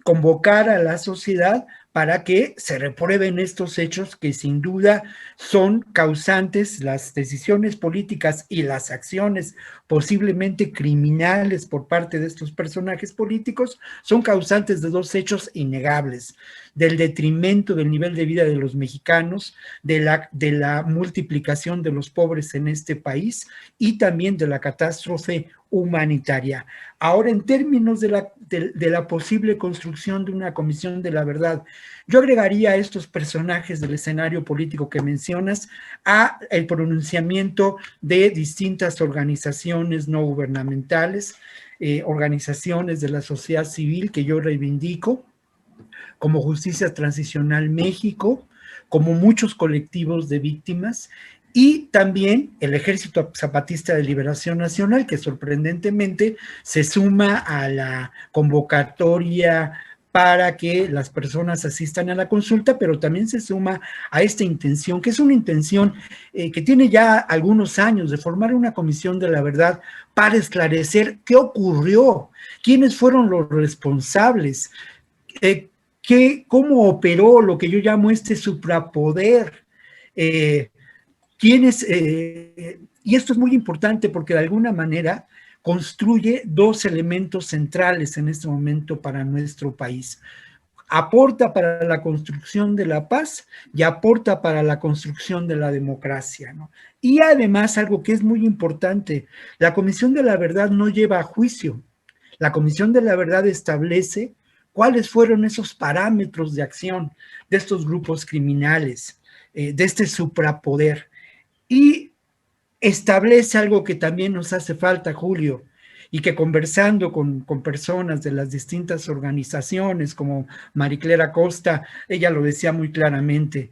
convocar a la sociedad para que se reprueben estos hechos que sin duda son causantes, las decisiones políticas y las acciones posiblemente criminales por parte de estos personajes políticos, son causantes de dos hechos innegables: del detrimento del nivel de vida de los mexicanos, de la multiplicación de los pobres en este país y también de la catástrofe humanitaria. Ahora, en términos de la posible construcción de una comisión de la verdad, yo agregaría a estos personajes del escenario político que mencionas a el pronunciamiento de distintas organizaciones no gubernamentales, organizaciones de la sociedad civil que yo reivindico, como Justicia Transicional México, como muchos colectivos de víctimas, y también el Ejército Zapatista de Liberación Nacional, que sorprendentemente se suma a la convocatoria para que las personas asistan a la consulta, pero también se suma a esta intención, que es una intención que tiene ya algunos años, de formar una comisión de la verdad para esclarecer qué ocurrió, quiénes fueron los responsables, cómo operó lo que yo llamo este suprapoder, y esto es muy importante porque de alguna manera construye dos elementos centrales en este momento para nuestro país. Aporta para la construcción de la paz y aporta para la construcción de la democracia, ¿no? Y además, algo que es muy importante, la Comisión de la Verdad no lleva a juicio. La Comisión de la Verdad establece cuáles fueron esos parámetros de acción de estos grupos criminales, de este suprapoder. Y establece algo que también nos hace falta, Julio, y que conversando con personas de las distintas organizaciones, como Mariclera Costa, ella lo decía muy claramente,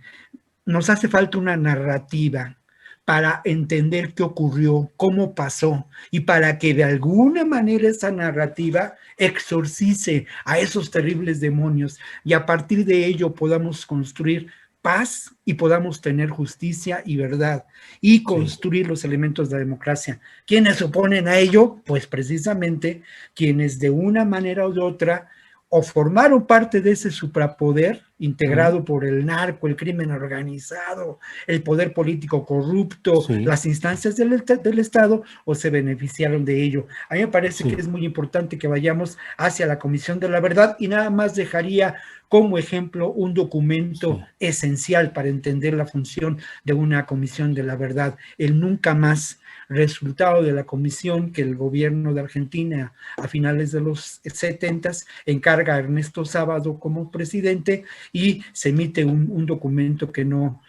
nos hace falta una narrativa para entender qué ocurrió, cómo pasó, y para que de alguna manera esa narrativa exorcice a esos terribles demonios y a partir de ello podamos construir paz y podamos tener justicia y verdad y construir los elementos de la democracia. ¿Quiénes se oponen a ello? Pues precisamente quienes de una manera u otra o formaron parte de ese suprapoder integrado por el narco, el crimen organizado, el poder político corrupto, las instancias del Estado, o se beneficiaron de ello. A mí me parece que es muy importante que vayamos hacia la Comisión de la Verdad, y nada más dejaría como ejemplo un documento esencial para entender la función de una Comisión de la Verdad, el Nunca Más, resultado de la comisión que el gobierno de Argentina a finales de los 70s encarga a Ernesto Sábato como presidente, y se emite un documento que no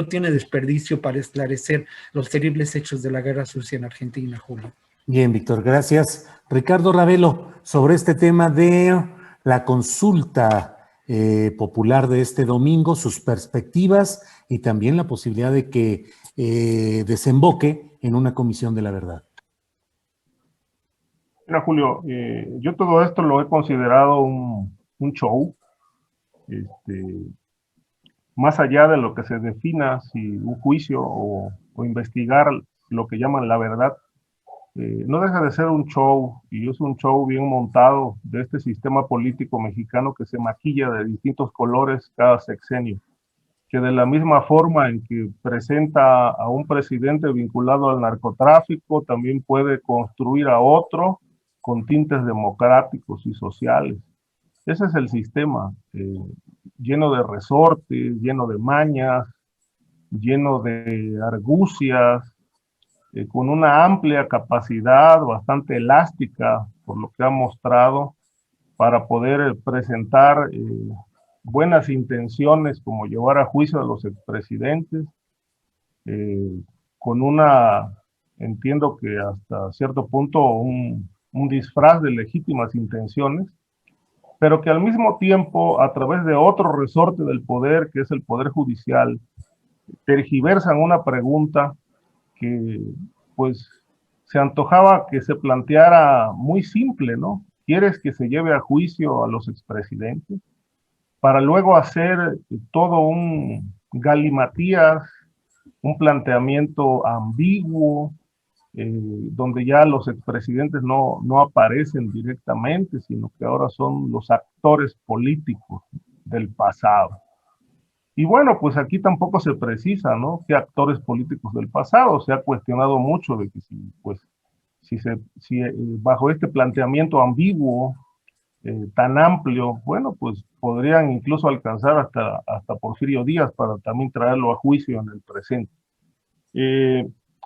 tiene desperdicio para esclarecer los terribles hechos de la guerra sucia en Argentina, Julio. Bien, Víctor, gracias. Ricardo Ravelo, sobre este tema de la consulta popular de este domingo, sus perspectivas y también la posibilidad de que desemboque en una comisión de la verdad. Mira, Julio, yo todo esto lo he considerado un show, más allá de lo que se defina si un juicio o investigar lo que llaman la verdad, no deja de ser un show, y es un show bien montado de este sistema político mexicano que se maquilla de distintos colores cada sexenio, que de la misma forma en que presenta a un presidente vinculado al narcotráfico, también puede construir a otro con tintes democráticos y sociales. Ese es el sistema, lleno de resortes, lleno de mañas, lleno de argucias, con una amplia capacidad, bastante elástica, por lo que ha mostrado, para poder presentar buenas intenciones, como llevar a juicio a los expresidentes, con entiendo que hasta cierto punto, un disfraz de legítimas intenciones, pero que al mismo tiempo, a través de otro resorte del poder, que es el Poder Judicial, tergiversan una pregunta que, pues, se antojaba que se planteara muy simple, ¿no? ¿Quieres que se lleve a juicio a los expresidentes? Para luego hacer todo un galimatías, un planteamiento ambiguo, donde ya los expresidentes no aparecen directamente, sino que ahora son los actores políticos del pasado. Y bueno, pues aquí tampoco se precisa, ¿no?, qué actores políticos del pasado. Se ha cuestionado mucho de que si bajo este planteamiento ambiguo, tan amplio, bueno, pues podrían incluso alcanzar hasta Porfirio Díaz para también traerlo a juicio en el presente.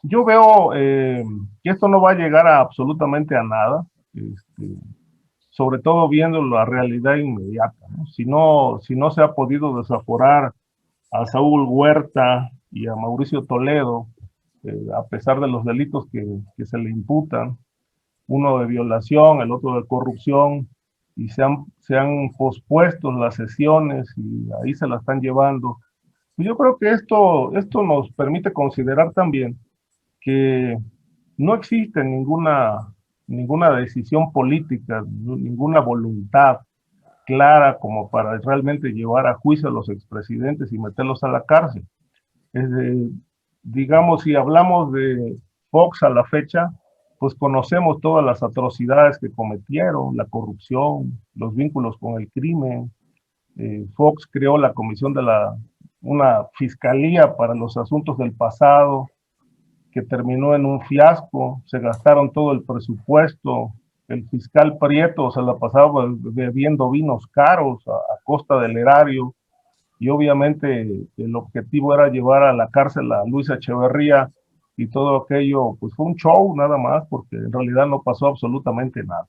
Yo veo que esto no va a llegar absolutamente a nada, sobre todo viendo la realidad inmediata, ¿no? Si no se ha podido desaforar a Saúl Huerta y a Mauricio Toledo, a pesar de los delitos que se le imputan, uno de violación, el otro de corrupción, y se han pospuesto las sesiones y ahí se la están llevando. Yo creo que esto nos permite considerar también que no existe ninguna decisión política, ninguna voluntad clara como para realmente llevar a juicio a los expresidentes y meterlos a la cárcel. Digamos, si hablamos de Fox a la fecha, pues conocemos todas las atrocidades que cometieron, la corrupción, los vínculos con el crimen. Fox creó la comisión una fiscalía para los asuntos del pasado, que terminó en un fiasco. Se gastaron todo el presupuesto. El fiscal Prieto se la pasaba bebiendo vinos caros a costa del erario, y obviamente el objetivo era llevar a la cárcel a Luis Echeverría, y todo aquello pues fue un show nada más, porque en realidad no pasó absolutamente nada.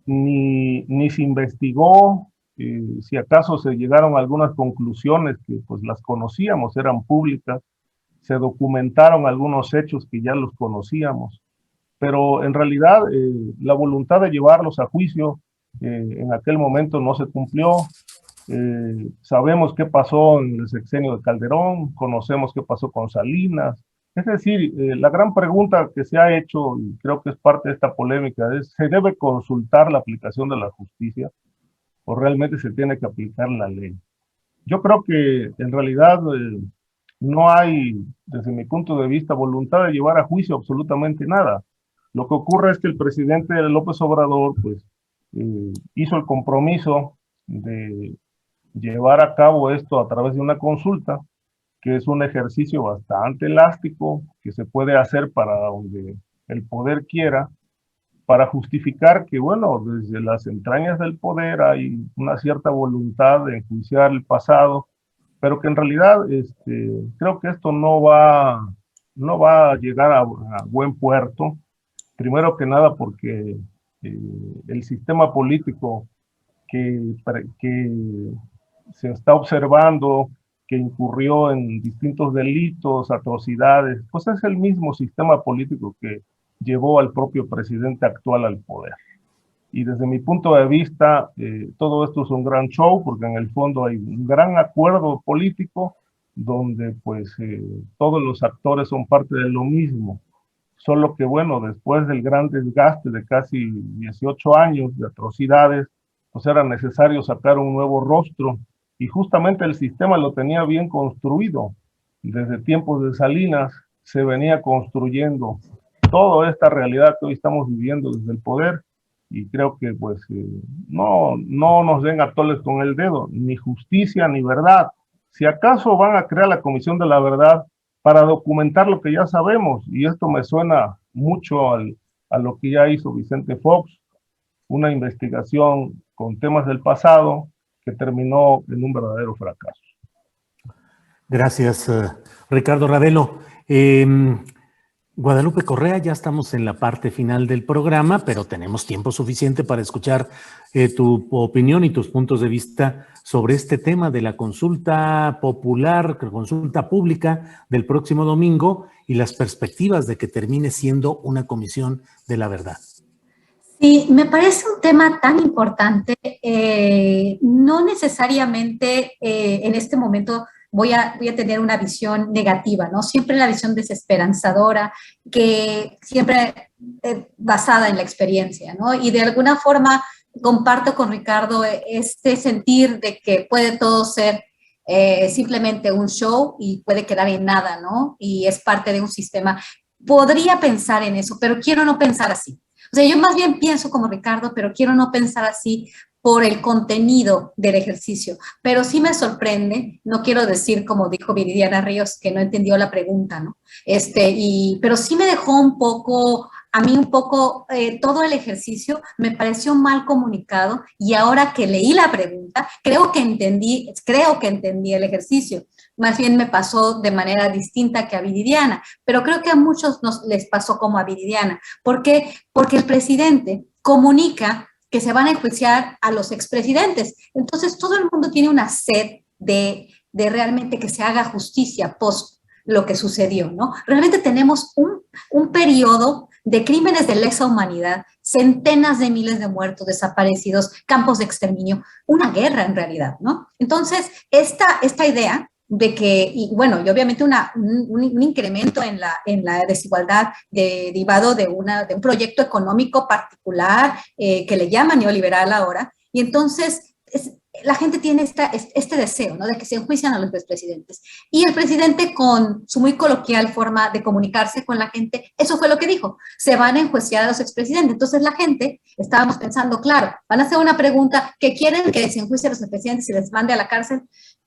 Ni se investigó, si acaso se llegaron a algunas conclusiones que pues las conocíamos, eran públicas, se documentaron algunos hechos que ya los conocíamos, pero en realidad la voluntad de llevarlos a juicio en aquel momento no se cumplió. Sabemos qué pasó en el sexenio de Calderón, conocemos qué pasó con Salinas. Es decir, la gran pregunta que se ha hecho, y creo que es parte de esta polémica, es: ¿se debe consultar la aplicación de la justicia o realmente se tiene que aplicar la ley? Yo creo que en realidad no hay, desde mi punto de vista, voluntad de llevar a juicio absolutamente nada. Lo que ocurre es que el presidente López Obrador pues, hizo el compromiso de llevar a cabo esto a través de una consulta, que es un ejercicio bastante elástico, que se puede hacer para donde el poder quiera, para justificar que, bueno, desde las entrañas del poder hay una cierta voluntad de enjuiciar el pasado, pero que en realidad creo que esto no va a llegar a buen puerto. Primero que nada porque el sistema político que se está observando, que incurrió en distintos delitos, atrocidades, pues es el mismo sistema político que llevó al propio presidente actual al poder. Y desde mi punto de vista, todo esto es un gran show, porque en el fondo hay un gran acuerdo político donde pues todos los actores son parte de lo mismo. Solo que bueno, después del gran desgaste de casi 18 años de atrocidades, pues era necesario sacar un nuevo rostro, y justamente el sistema lo tenía bien construido. Desde tiempos de Salinas se venía construyendo toda esta realidad que hoy estamos viviendo desde el poder, y creo que pues no nos den atoles con el dedo, ni justicia ni verdad. Si acaso van a crear la Comisión de la Verdad para documentar lo que ya sabemos, y esto me suena mucho a lo que ya hizo Vicente Fox, una investigación con temas del pasado que terminó en un verdadero fracaso. Gracias, Ricardo Ravelo. Guadalupe Correa, ya estamos en la parte final del programa, pero tenemos tiempo suficiente para escuchar tu opinión y tus puntos de vista sobre este tema de la consulta popular, consulta pública del próximo domingo y las perspectivas de que termine siendo una comisión de la verdad. Sí, me parece un tema tan importante, no necesariamente en este momento voy a tener una visión negativa, ¿no? Siempre la visión desesperanzadora, que siempre basada en la experiencia, ¿no? Y de alguna forma comparto con Ricardo este sentir de que puede todo ser simplemente un show y puede quedar en nada, ¿no? Y es parte de un sistema. Podría pensar en eso, pero quiero no pensar así. O sea, yo más bien pienso como Ricardo, pero quiero no pensar así por el contenido del ejercicio. Pero sí me sorprende, no quiero decir, como dijo Viridiana Ríos, que no entendió la pregunta, ¿no? Pero sí me dejó un poco, a mí un poco, todo el ejercicio me pareció mal comunicado, y ahora que leí la pregunta, creo que entendí el ejercicio. Más bien me pasó de manera distinta que a Viridiana, pero creo que a muchos les pasó como a Viridiana. ¿Por qué? Porque el presidente comunica que se van a enjuiciar a los expresidentes. Entonces todo el mundo tiene una sed de realmente que se haga justicia post lo que sucedió, ¿no? Realmente tenemos un periodo de crímenes de lesa humanidad, centenas de miles de muertos, desaparecidos, campos de exterminio, una guerra en realidad, ¿no? Entonces, esta idea de que, y bueno, y obviamente un incremento en la desigualdad derivado de un proyecto económico particular que le llaman neoliberal ahora, y entonces la gente tiene este deseo, ¿no? De que se enjuician a los expresidentes. Y el presidente, con su muy coloquial forma de comunicarse con la gente, eso fue lo que dijo: se van a enjuiciar a los expresidentes. Entonces la gente, estábamos pensando, claro, van a hacer una pregunta que quieren que se enjuicien a los expresidentes y les mande a la cárcel.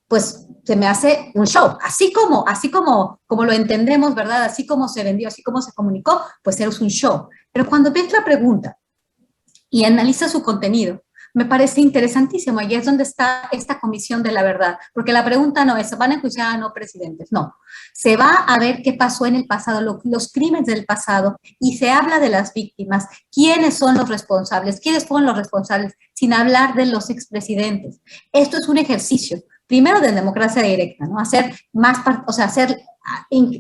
Pues se me hace un show, así como lo entendemos, ¿verdad? Así como se vendió, así como se comunicó, pues es un show. Pero cuando ves la pregunta y analiza su contenido, me parece interesantísimo, y es donde está esta comisión de la verdad, porque la pregunta no es, ¿se van a enjuiciar a no presidentes? No, se va a ver qué pasó en el pasado, los crímenes del pasado, y se habla de las víctimas, quiénes son los responsables, quiénes fueron los responsables, sin hablar de los expresidentes. Esto es un ejercicio, primero, de democracia directa, ¿no?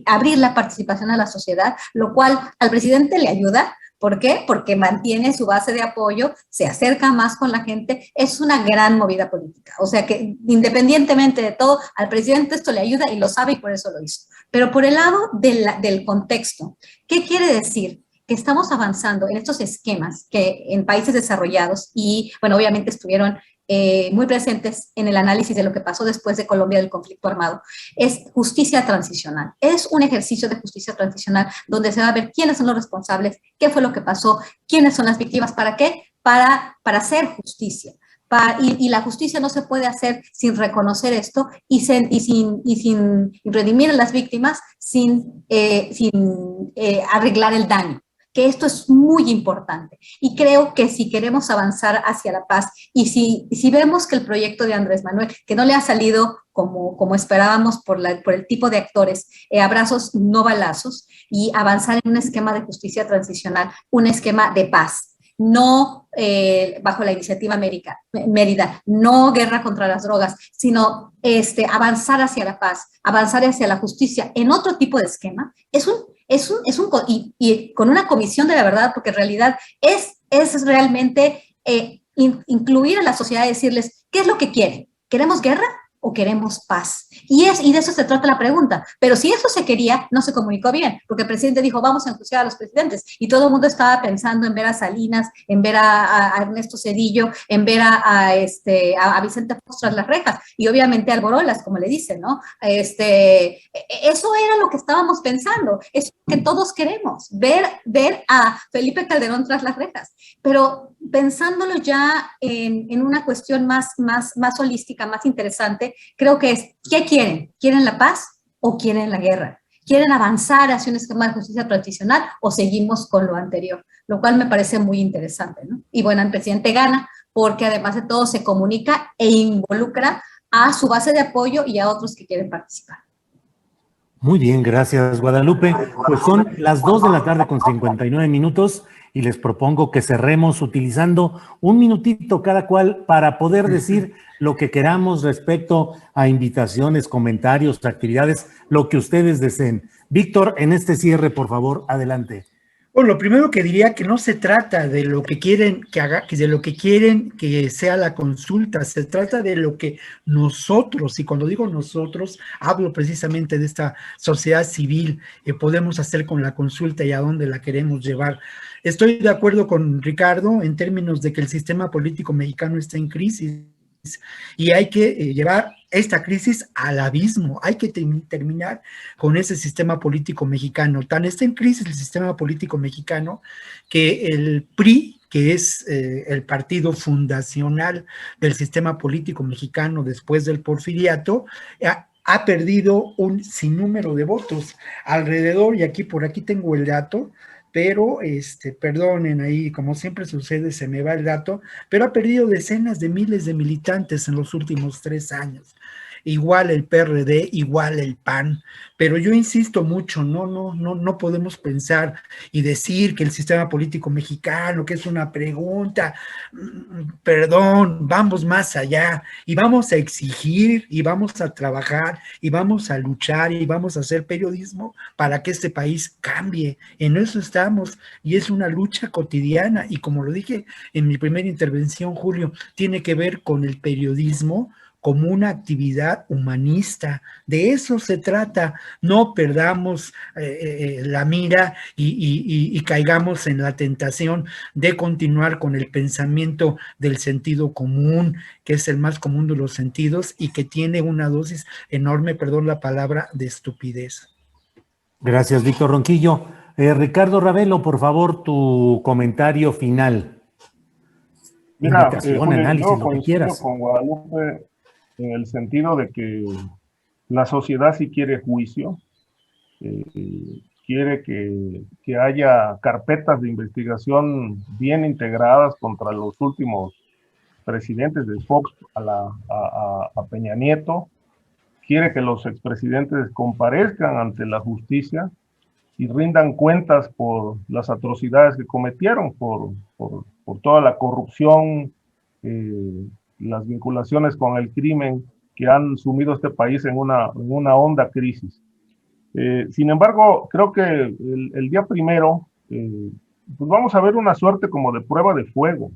Abrir la participación a la sociedad, lo cual al presidente le ayuda. ¿Por qué? Porque mantiene su base de apoyo, se acerca más con la gente, es una gran movida política. O sea que independientemente de todo, al presidente esto le ayuda y lo sabe, y por eso lo hizo. Pero por el lado del contexto, ¿qué quiere decir? Que estamos avanzando en estos esquemas que en países desarrollados, y bueno, obviamente estuvieron muy presentes en el análisis de lo que pasó después de Colombia del conflicto armado, es justicia transicional. Es un ejercicio de justicia transicional donde se va a ver quiénes son los responsables, qué fue lo que pasó, quiénes son las víctimas, ¿para qué? Para hacer justicia. y la justicia no se puede hacer sin reconocer esto y sin redimir a las víctimas, sin arreglar el daño, que esto es muy importante. Y creo que si queremos avanzar hacia la paz y si vemos que el proyecto de Andrés Manuel, que no le ha salido como esperábamos por el tipo de actores, abrazos no balazos, y avanzar en un esquema de justicia transicional, un esquema de paz, no bajo la iniciativa Mérida, no guerra contra las drogas, sino avanzar hacia la paz, avanzar hacia la justicia en otro tipo de esquema, y con una comisión de la verdad, porque en realidad es realmente incluir a la sociedad y decirles, ¿qué es lo que quieren? ¿Queremos guerra o queremos paz? Y de eso se trata la pregunta. Pero si eso se quería, no se comunicó bien, porque el presidente dijo, vamos a enjuiciar a los presidentes, y todo el mundo estaba pensando en ver a Salinas, en ver a Ernesto Zedillo, en ver a Vicente Fox tras las rejas, y obviamente al Borolas, como le dicen, ¿no? Eso era lo que estábamos pensando, es lo que todos queremos, ver a Felipe Calderón tras las rejas, pero pensándolo ya en una cuestión más holística, más interesante, creo que es, ¿qué quieren? ¿Quieren la paz o quieren la guerra? ¿Quieren avanzar hacia un esquema de justicia transicional o seguimos con lo anterior? Lo cual me parece muy interesante, ¿no? Y bueno, el presidente gana porque además de todo se comunica e involucra a su base de apoyo y a otros que quieren participar. Muy bien, gracias, Guadalupe. Pues son las 2 de la tarde con 59 minutos y les propongo que cerremos utilizando un minutito cada cual para poder decir lo que queramos respecto a invitaciones, comentarios, actividades, lo que ustedes deseen. Víctor, en este cierre, por favor, adelante. Bueno, lo primero que diría que no se trata de lo que quieren que haga, de lo que quieren que sea la consulta, se trata de lo que nosotros, y cuando digo nosotros, hablo precisamente de esta sociedad civil, podemos hacer con la consulta y a dónde la queremos llevar. Estoy de acuerdo con Ricardo en términos de que el sistema político mexicano está en crisis y hay que llevar esta crisis al abismo, hay que terminar con ese sistema político mexicano. Tan está en crisis el sistema político mexicano que el PRI, que es el partido fundacional del sistema político mexicano después del porfiriato, ha perdido un sinnúmero de votos alrededor, y por aquí tengo el dato, pero perdonen ahí, como siempre sucede, se me va el dato, pero ha perdido decenas de miles de militantes en los últimos 3 años. Igual el PRD, igual el PAN, pero yo insisto mucho, no podemos pensar y decir que el sistema político mexicano, que es una pregunta, perdón, vamos más allá y vamos a exigir y vamos a trabajar y vamos a luchar y vamos a hacer periodismo para que este país cambie. En eso estamos y es una lucha cotidiana y como lo dije en mi primera intervención, Julio, tiene que ver con el periodismo como una actividad humanista. De eso se trata. No perdamos la mira y caigamos en la tentación de continuar con el pensamiento del sentido común, que es el más común de los sentidos y que tiene una dosis enorme, perdón la palabra, de estupidez. Gracias, Víctor Ronquillo. Ricardo Ravelo, por favor, tu comentario final. Mira, invitación, Julio, análisis, yo lo que quieras. con Guadalupe en el sentido de que la sociedad sí quiere juicio, quiere que haya carpetas de investigación bien integradas contra los últimos presidentes de Fox a Peña Nieto, quiere que los expresidentes comparezcan ante la justicia y rindan cuentas por las atrocidades que cometieron, por toda la corrupción, las vinculaciones con el crimen que han sumido a este país en una honda crisis. Sin embargo, creo que el día primero, pues vamos a ver una suerte como de prueba de fuego.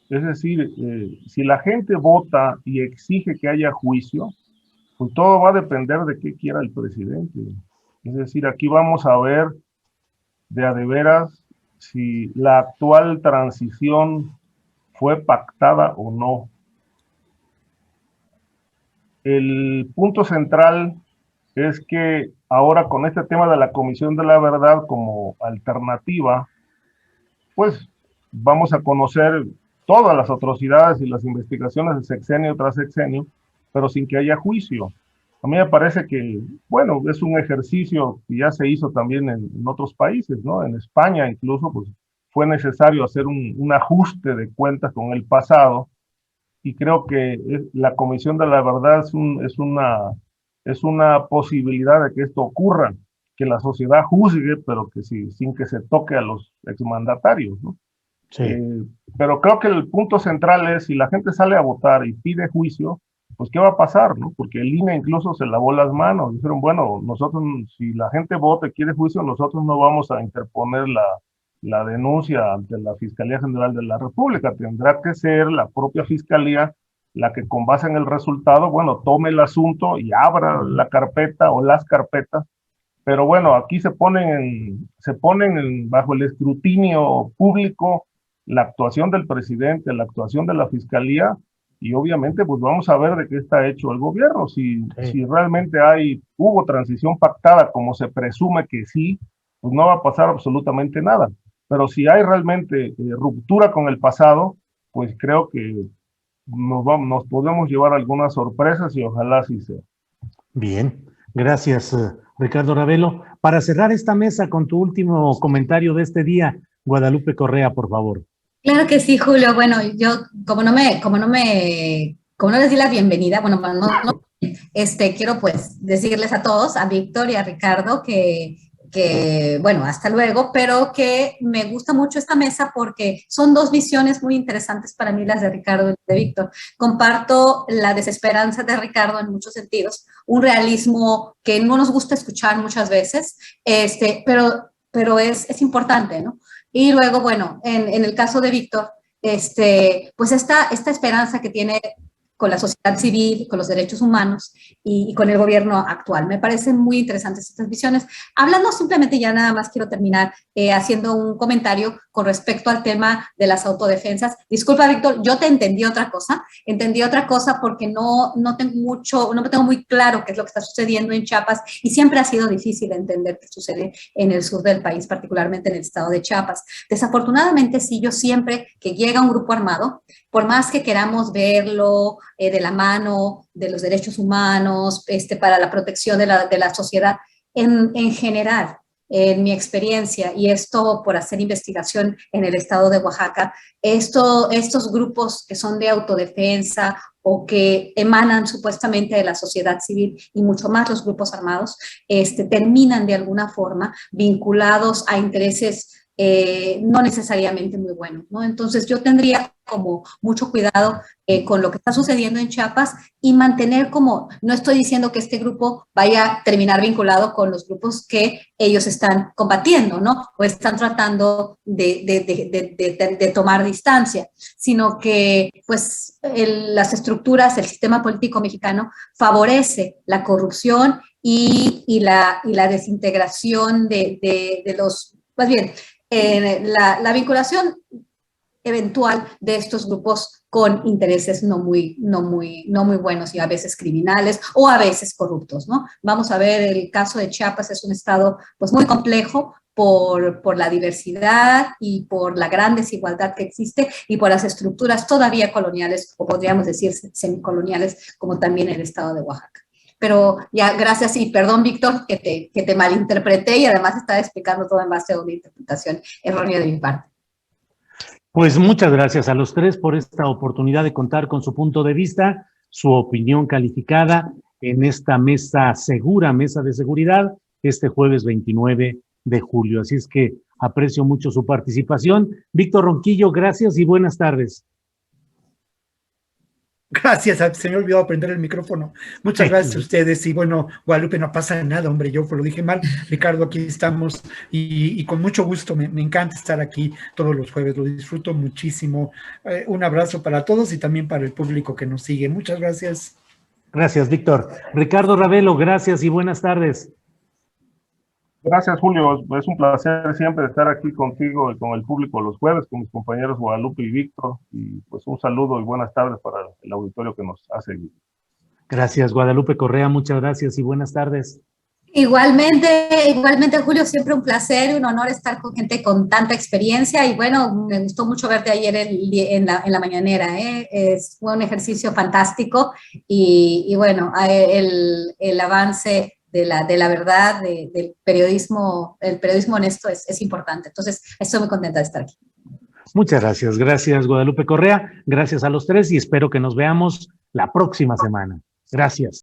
Es decir, si la gente vota y exige que haya juicio, pues todo va a depender de qué quiera el presidente. Es decir, aquí vamos a ver de a de veras si la actual transición fue pactada o no. El punto central es que ahora con este tema de la Comisión de la Verdad como alternativa, pues vamos a conocer todas las atrocidades y las investigaciones de sexenio tras sexenio, pero sin que haya juicio. A mí me parece que, bueno, es un ejercicio que ya se hizo también en otros países, ¿no? En España incluso, pues, fue necesario hacer un ajuste de cuentas con el pasado, y creo que la Comisión de la Verdad es una posibilidad de que esto ocurra, que la sociedad juzgue, pero que sí, sin que se toque a los exmandatarios, ¿no? Sí. Pero creo que el punto central es, si la gente sale a votar y pide juicio, pues ¿qué va a pasar, no? Porque el INE incluso se lavó las manos. Dijeron, bueno, nosotros, si la gente vota y quiere juicio, nosotros no vamos a interponer la denuncia ante la Fiscalía General de la República. Tendrá que ser la propia Fiscalía la que, con base en el resultado, bueno, tome el asunto y abra la carpeta o las carpetas. Pero bueno, aquí se ponen bajo el escrutinio público la actuación del presidente, la actuación de la Fiscalía, y obviamente pues vamos a ver de qué está hecho el gobierno. Si realmente hubo transición pactada, como se presume que sí, pues no va a pasar absolutamente nada. Pero si hay realmente ruptura con el pasado, pues creo que nos podemos llevar algunas sorpresas, y ojalá así sea. Bien, gracias, Ricardo Ravelo. Para cerrar esta mesa con tu último comentario de este día, Guadalupe Correa, por favor. Claro que sí, Julio. Bueno, yo como no les di la bienvenida, bueno, quiero pues decirles a todos, a Víctor y a Ricardo, que bueno, hasta luego, pero que me gusta mucho esta mesa porque son dos visiones muy interesantes para mí, las de Ricardo y de Víctor. Comparto la desesperanza de Ricardo en muchos sentidos, un realismo que no nos gusta escuchar muchas veces, pero es importante, ¿no? Y luego, bueno, en el caso de Víctor, pues esta esperanza que tiene con la sociedad civil, con los derechos humanos y con el gobierno actual. Me parecen muy interesantes estas visiones. Hablando simplemente, ya nada más quiero terminar haciendo un comentario con respecto al tema de las autodefensas. Disculpa, Víctor, yo te entendí otra cosa porque no me tengo muy claro qué es lo que está sucediendo en Chiapas, y siempre ha sido difícil entender qué sucede en el sur del país, particularmente en el estado de Chiapas. Desafortunadamente, sí, yo siempre que llega un grupo armado, por más que queramos verlo de la mano de los derechos humanos, para la protección de la sociedad, en general, en mi experiencia, y esto por hacer investigación en el estado de Oaxaca, estos grupos que son de autodefensa o que emanan supuestamente de la sociedad civil, y mucho más los grupos armados, terminan de alguna forma vinculados a intereses no necesariamente muy buenos, ¿no? Entonces yo tendría como mucho cuidado con lo que está sucediendo en Chiapas, y mantener no estoy diciendo que este grupo vaya a terminar vinculado con los grupos que ellos están combatiendo, ¿no? O están tratando de tomar distancia, sino que pues las estructuras, el sistema político mexicano favorece la corrupción y la desintegración de los, más bien, la vinculación eventual de estos grupos con intereses no muy buenos, y a veces criminales o a veces corruptos, ¿no? Vamos a ver, el caso de Chiapas es un estado pues muy complejo por la diversidad y por la gran desigualdad que existe, y por las estructuras todavía coloniales, o podríamos decir semicoloniales, como también el estado de Oaxaca. Pero ya, gracias, y perdón, Víctor, que te malinterpreté, y además estaba explicando todo en base a una interpretación errónea de mi parte. Pues muchas gracias a los tres por esta oportunidad de contar con su punto de vista, su opinión calificada en esta mesa segura, mesa de seguridad, este jueves 29 de julio. Así es que aprecio mucho su participación. Víctor Ronquillo, gracias y buenas tardes. Gracias, se me olvidó prender el micrófono. Muchas gracias a ustedes. Y bueno, Guadalupe, no pasa nada, hombre, yo lo dije mal. Ricardo, aquí estamos y con mucho gusto. Me encanta estar aquí todos los jueves, lo disfruto muchísimo. Un abrazo para todos y también para el público que nos sigue. Muchas gracias. Gracias, Víctor. Ricardo Ravelo, gracias y buenas tardes. Gracias, Julio. Es un placer siempre estar aquí contigo y con el público los jueves, con mis compañeros Guadalupe y Víctor. Y pues un saludo y buenas tardes para el auditorio que nos ha seguido. Gracias, Guadalupe Correa. Muchas gracias y buenas tardes. Igualmente, Julio, siempre un placer, un honor estar con gente con tanta experiencia y bueno, me gustó mucho verte ayer en la mañanera, fue un ejercicio fantástico y bueno, el avance de la verdad, del periodismo, el periodismo honesto es importante, entonces estoy muy contenta de estar aquí. Muchas gracias. Gracias, Guadalupe Correa. Gracias a los tres y espero que nos veamos la próxima semana. Gracias.